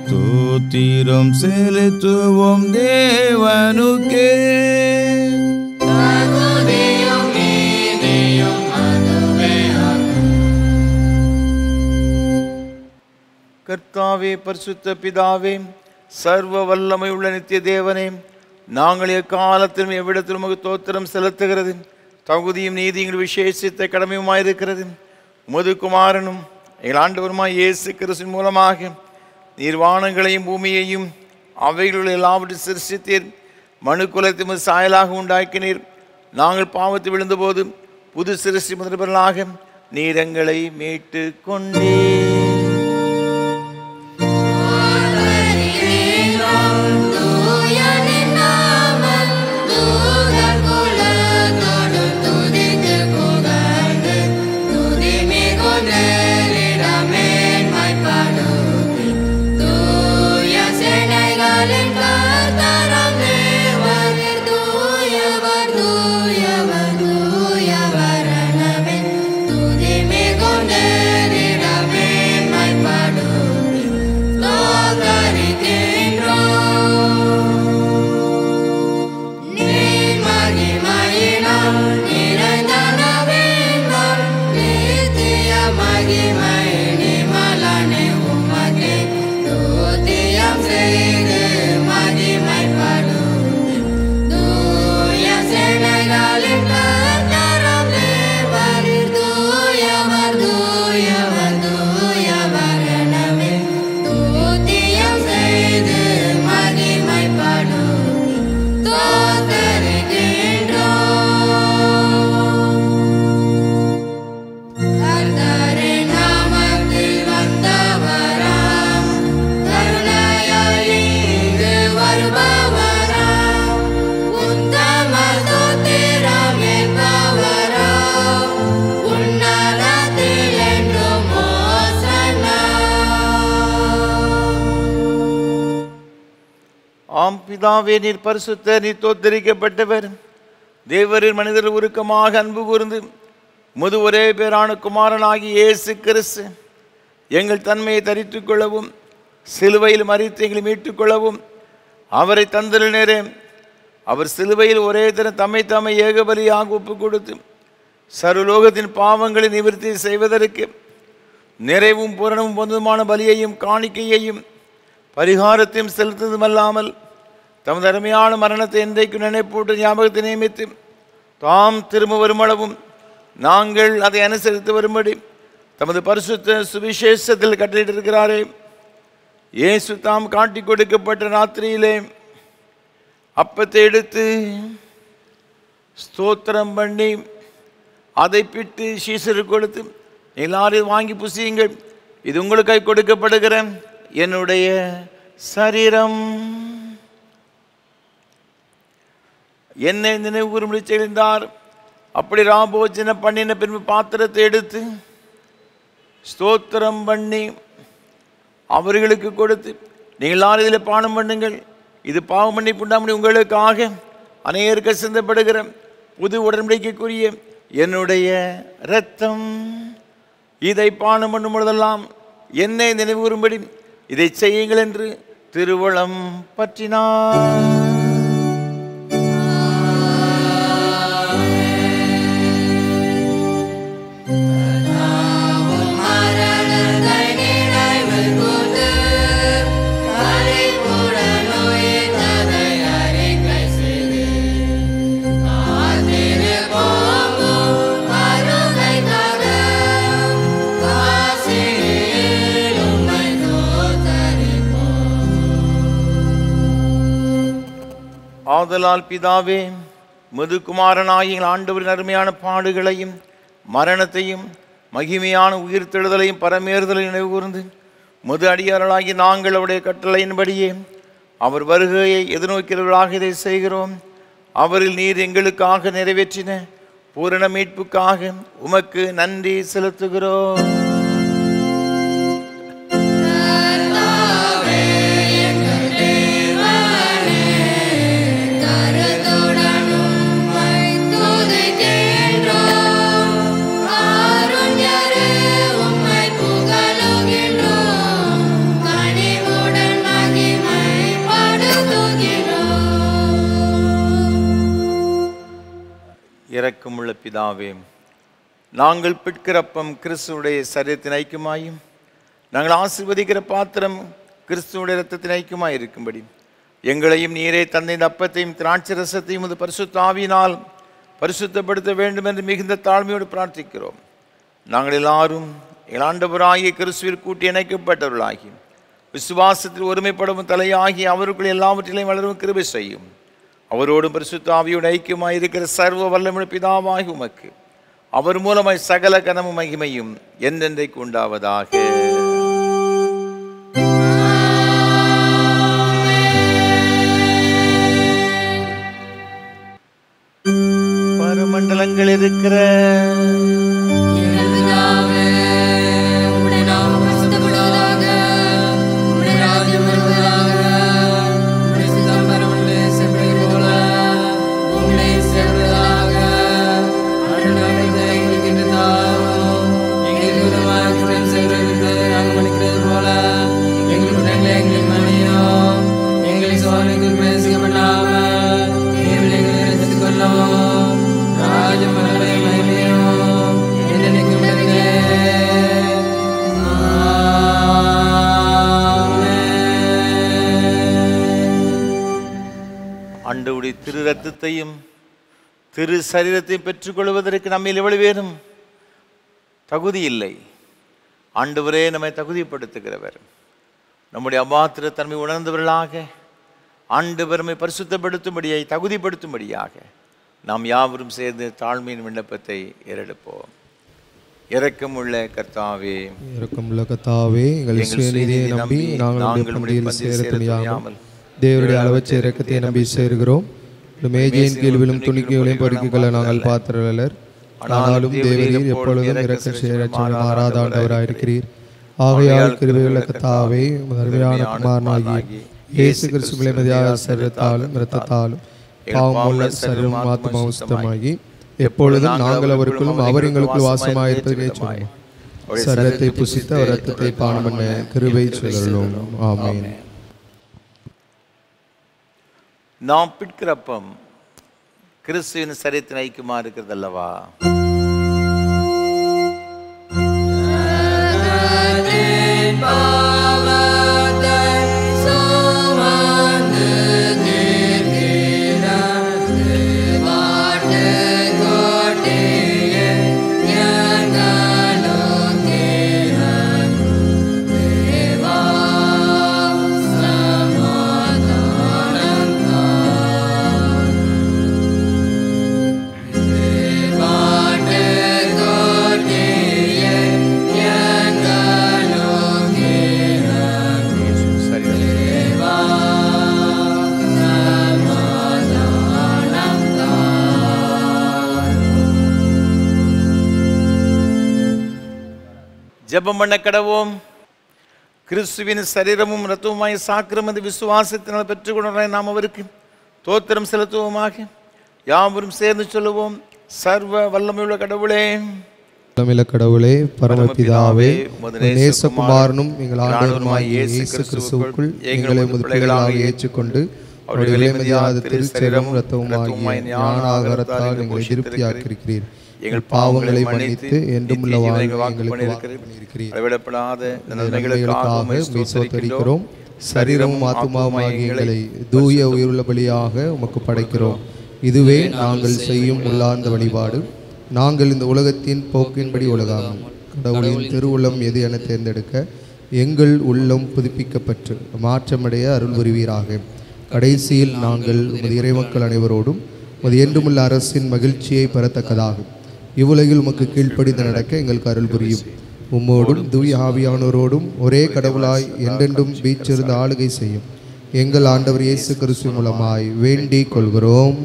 ஸ்தோத்திரம் செலுத்துவோம் தேவனுக்கே. கர்த்தாவே, பரிசுத்த பிதாவே, சர்வ வல்லமை உள்ள நித்திய தேவனே, நாங்கள் எக்காலத்திலும் எவ்விடத்திலும் உமக்கு தோத்திரம் செலுத்துகிறது தகுதியும் நீதியும் விசேஷித்த கடமையுமாயிருக்கிறது. உமது குமாரனும் எங்கள் ஆண்டவருமாய் இயேசு கிறிஸ்துவின் மூலமாக நீர் வானங்களையும் பூமியையும் அவைகளுள்ள எல்லாவற்றையும் சிருஷ்டித்தீர். மனு குலத்தை உமது சாயலாக உண்டாக்கினீர். நாங்கள் பாவத்தில் விழுந்தபோது புது சிருஷ்டி முதல்வர்களாக நீர் எங்களை மீட்டு கொண்டீர். துதி மிகுந்த ஆம் பிதாவே, நீர் பரிசுத்தர், நீர் தோத்தரிக்கப்பட்டவர். தேவரின் மனிதர் உருக்கமாக அன்பு கூர்ந்து முது ஒரே பேரான குமாரனாகி இயேசு கிறிஸ்து எங்கள் தன்மையை தரித்துக் கொள்ளவும் சிலுவையில் மரித்து எங்களை மீட்டுக் கொள்ளவும் அவரை தந்தலினரே. அவர் சிலுவையில் ஒரே தினம் தம்மை ஏகபலியாக ஒப்புக் கொடுத்து சர்வலோகத்தின் பாவங்களை நிவர்த்தி செய்வதற்கு நிறைவும் பூரணமும் பொதுமான பலியையும் காணிக்கையையும் பரிகாரத்தையும் செலுத்துவதுமல்லாமல் தமது அருமையான மரணத்தை என்றைக்கு நினைப்பூட்டு ஞாபகத்தை நியமித்து தாம் திரும்ப வருமளவும் நாங்கள் அதை அனுசரித்து வரும்படி தமது பரிசுத்த சுவிசேஷத்தில் கட்டளையிட்டிருக்கிறாரே. இயேசு தாம் காட்டி கொடுக்கப்பட்ட ராத்திரியிலே அப்பத்தை எடுத்து ஸ்தோத்திரம் பண்ணி அதை பிட்டு சீசருக்கு கொடுத்து, எல்லாரும் வாங்கி புசியுங்கள், இது உங்களுக்காய் கொடுக்கப்படுகிற என்னுடைய சரீரம். என்னை நினைவு கூறும்படி செய்தார். அப்படி ராபோஜன பண்ணின பின்பு பாத்திரத்தை எடுத்து ஸ்தோத்திரம் பண்ணி அவர்களுக்கு கொடுத்து, நீங்கள் எல்லாரும் இதில் பானம் பண்ணுங்கள், இது பாவம் பண்ணி புண்டாமணி உங்களுக்காக அநேகருக்கு சிந்தப்படுகிற புது உடன்படிக்கைக்குரிய என்னுடைய இரத்தம். இதை பானம் பண்ணும் பொழுதெல்லாம் என்னை நினைவு கூறும்படி இதை செய்யுங்கள் என்று திருவளம் பற்றினார். ஆதலால் பிதாவே, முதுகுமாரனாகிய ஆண்டவரின் அருமையான பாடுகளையும் மரணத்தையும் மகிமையான உயிர்த்தெழுதலையும் பரமேறுதலையும் நினைவு கூர்ந்து முது அடியார்களாகி நாங்கள் அவருடைய கட்டளையின்படியே அவர் வருகையை எதிர்நோக்கிறவர்களாக இதை செய்கிறோம். அவரில் நீர் எங்களுக்காக நிறைவேற்றின பூரண மீட்புக்காக உமக்கு நன்றி செலுத்துகிறோம். இரக்கமுள்ள பிதாவே, நாங்கள் பிற்கிறப்பம் கிறிஸ்துவுடைய சரீரத்தின் ஐக்கியமாயும் நாங்கள் ஆசீர்வதிக்கிற பாத்திரம் கிறிஸ்துவுடைய இரத்தத்தின் ஐக்கியமாய் இருக்கும்படி எங்களையும் நீரே தந்தை இந்த அப்பத்தையும் திராட்சை ரசத்தையும் அது பரிசுத்த ஆவியினால் பரிசுத்தப்படுத்த வேண்டும் என்று மிகுந்த தாழ்மையோடு பிரார்த்திக்கிறோம். நாங்கள் எல்லாரும் ஆண்டவராகிய கிறிஸ்துவில் கூட்டி இணைக்கப்பட்டவர்களாகி விசுவாசத்தில் ஒருமைப்படவும் தலையாகி அவருக்குள் எல்லாவற்றிலையும் வளரவும் கிருபை செய்யும். அவரோடும் பரிசுத்த ஆவியோடு ஐக்கியமாய் இருக்கிற சர்வ வல்லமுள்ள பிதாவாகி உமக்கு அவர் மூலமாய் சகல கனமும் மகிமையும் என்றென்றைக்கு உண்டாவதாக. பரமண்டலங்கள் இருக்கிற ஆண்டவருடைய திரு ரத்தத்தையும் திரு சரீரத்தையும் பெற்றுக்கொள்வதற்கு நம்மில் எவ்வளவு பேரும் தகுதி இல்லை. ஆண்டவரே நம்மை தகுதிப்படுத்துகிறவர். நம்முடைய அபாத்திர தன்மை உணர்ந்தவர்களாக ஆண்டவர் நம்மை பரிசுத்தப்படுத்தும்படியாக தகுதிப்படுத்தும்படியாக நாம் யாவரும் சேர்ந்து தாழ்மையின் விண்ணப்பத்தை ஏறெடுப்போம். இரக்கமுள்ள கர்த்தாவே, இரக்கமுள்ள கர்த்தாவே, எங்கள் சுயநீதியை நம்பி நாங்கள் பந்தியில் சேர துணியாமல் தேவருடைய அளவற்ற இரக்கத்தை நம்பி சேர்கிறோம். மேஜையின் கீழ் விழும் துணிக்கைகளையும் படுக்கைகளை நாங்கள் பாத்திரலர். ஆனாலும் தேவரீர் எப்பொழுதும் இரக்கம் செய்ய மாறாத ஆண்டவராயிருக்கிறீர். ஆகையால் கிருபையுள்ள கர்த்தாவே, அருமையான குமாரனாகி இயேசு கிறிஸ்துவின் மதியாக சரீரத்தாலும் இரத்தத்தாலும் பாவமுள்ள சரீரம் ஆத்மாவும் சுத்தமாகி எப்பொழுதும் நாங்கள் அவருக்குள்ளும் அவர் எங்களுக்குள் வாசமாயிருப்பதை சொல்லுவோம். சரீரத்தை புசித்து அவர் இரத்தத்தை பானம் பண்ண கிருபை சொல்லுவோம். ஆமென். நாம் பிற்கிறப்பம் கிறிஸ்துவின் சரீரத்தின் ஐக்கியமாக இருக்கிறது அல்லவா? ஜெபம் பண்ண கடவோம். கிறிஸ்துவின் சரீரமும் இரத்தமுமாய் சாக்கிரமது விசுவாசத்தினால் பெற்றுக்கொண்ட நாம் அவருக்கு தோத்திரம் செலுத்துவோமாக. யாவரும் சேர்ந்து சொல்லுவோம். சர்வ வல்லமையுள்ள கடவுளே, கடவுளே, பரமபிதாவே, நேசகுமாரனும் எங்கள் ஆண்டவருமாகிய இயேசு கிறிஸ்துவுக்குள் எங்களை பிள்ளைகளாக ஏற்றுக்கொண்டு அவருடைய விலைமதியாத திருச்சரீரமும் இரத்தமுமாகிய ஞான ஆகாரத்தால் எங்களை திருப்தியாக்கியிருக்கிறீர். எங்கள் பாவங்களை மன்னித்து என்றும் உள்ள வாழ்வை எங்களுக்கு சோதரிக்கிறோம். சரீரமும் ஆத்துமாவுமாகிய எங்களை தூய உயிருள்ள பலியாக உமக்கு படைக்கிறோம். இதுவே நாங்கள் செய்யும் உள்ளார்ந்த வழிபாடு. நாங்கள் இந்த உலகத்தின் போக்கின்படி உலகாகும் கடவுளின் திருவுள்ளம் எது என தேர்ந்தெடுக்க எங்கள் உள்ளம் புதுப்பிக்கப்பட்டு மாற்றமடைய அருள் புரிவீராக. கடைசியில் நாங்கள் உமது இறைமக்கள் அனைவரோடும் உமது என்றுமுள்ள அரசின் மகிழ்ச்சியை பெறத்தக்கதாகும். இவ்வுலகில் உமக்கு கீழ்ப்படிந்து நடக்க எங்களுக்கு அருள் புரியும். உம்மோடும் தூய ஆவியானோரோடும் ஒரே கடவுளாய் என்றென்றும் வீற்றிருந்து ஆளுகை செய்யும் எங்கள் ஆண்டவர் இயேசு கிறிஸ்து மூலமாய் வேண்டிக் கொள்கிறோம்.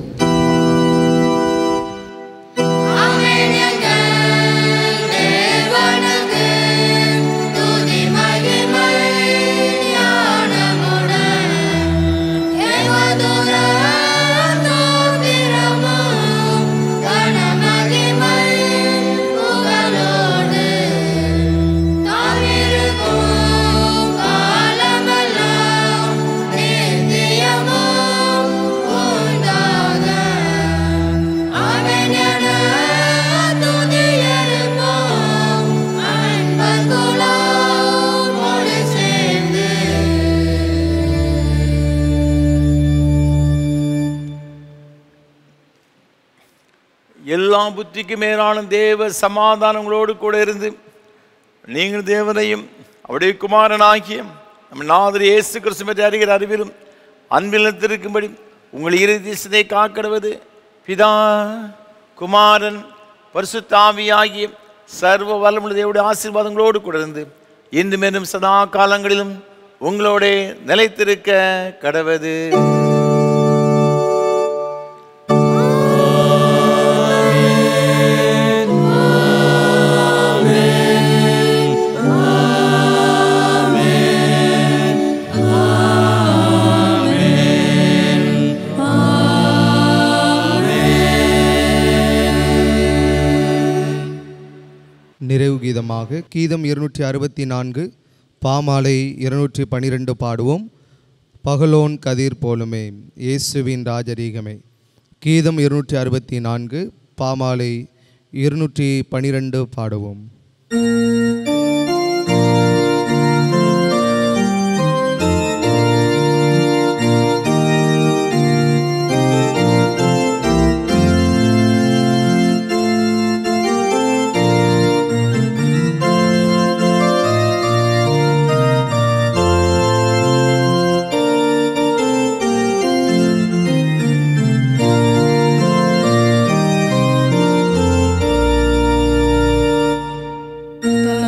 எல்லா புத்திக்கு மேலான தேவ சமாதானங்களோடு கூட இருந்து நீங்கள் தேவனையும் அவருடைய குமாரனாகிய நம் நாதர் இயேசு கிறிஸ்து பற்றி அறிகிற அறிவிலும் அன்பில் உங்கள் இறுதி காக்கடுவது பிதா குமாரன் பரிசுத்த ஆவியாகிய சர்வ வல்லமுள்ள தேவனுடைய ஆசீர்வாதங்களோடு கூட இருந்து இன்று மேலும் சதா காலங்களிலும் உங்களோட நிலைத்திருக்க கடவது. நிறைவு கீதமாக கீதம் 264 பாமாலை 212 பாடுவோம். பகலோன் கதிர் போலுமே இயேசுவின் ராஜரீகமே. கீதம் 264 பாமாலை 212 பாடுவோம். Bye.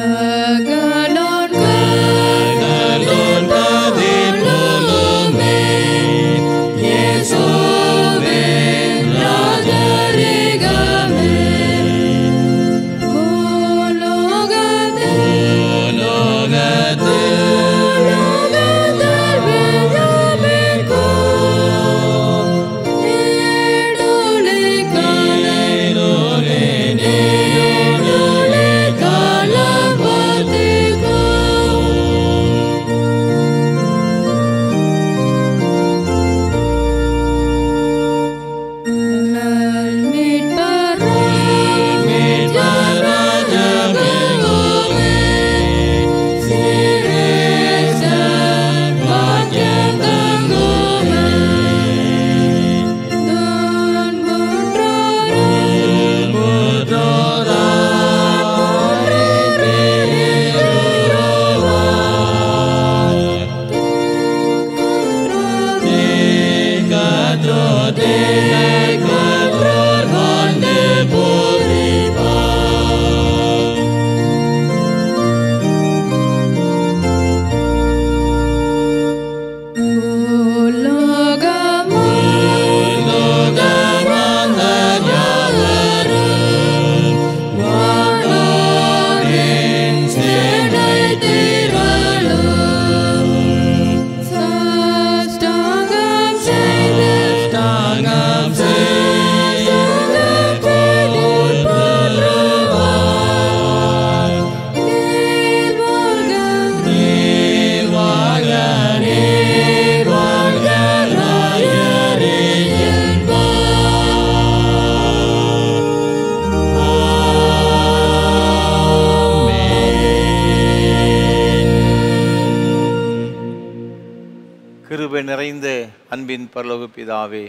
கிருபை நிறைந்த அன்பின் பரலோக பிதாவே,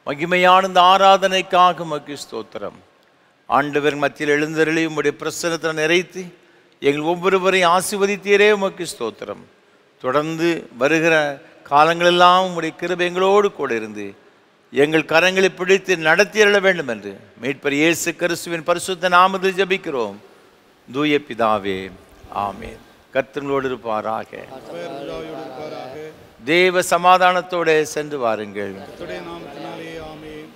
மகிமையான இந்த ஆராதனைக்காக உமக்கு ஸ்தோத்திரம். ஆண்டவர் மத்தியில் எழுந்தருளி உம்முடைய பிரசன்னத்தை நிறைத்து எங்கள் ஒவ்வொருவரையும் ஆசீர்வதித்தீரே உமக்கு ஸ்தோத்திரம். தொடர்ந்து வருகிற காலங்களெல்லாம் உம்முடைய கிருபை எங்களோடு கூட இருந்து எங்கள் கரங்களை பிடித்து நடத்தியருள வேண்டும் என்று மீட்பர் இயேசு கிறிஸ்துவின் பரிசுத்த நாமத்தில் ஜெபிக்கிறோம் தூய பிதாவே, ஆமென். கர்த்தரோடு இருப்பாராக. தேவ சமாதானத்தோடு சென்று வாருங்கள். கர்த்தருடைய நாமத்தினாலே ஆமென்.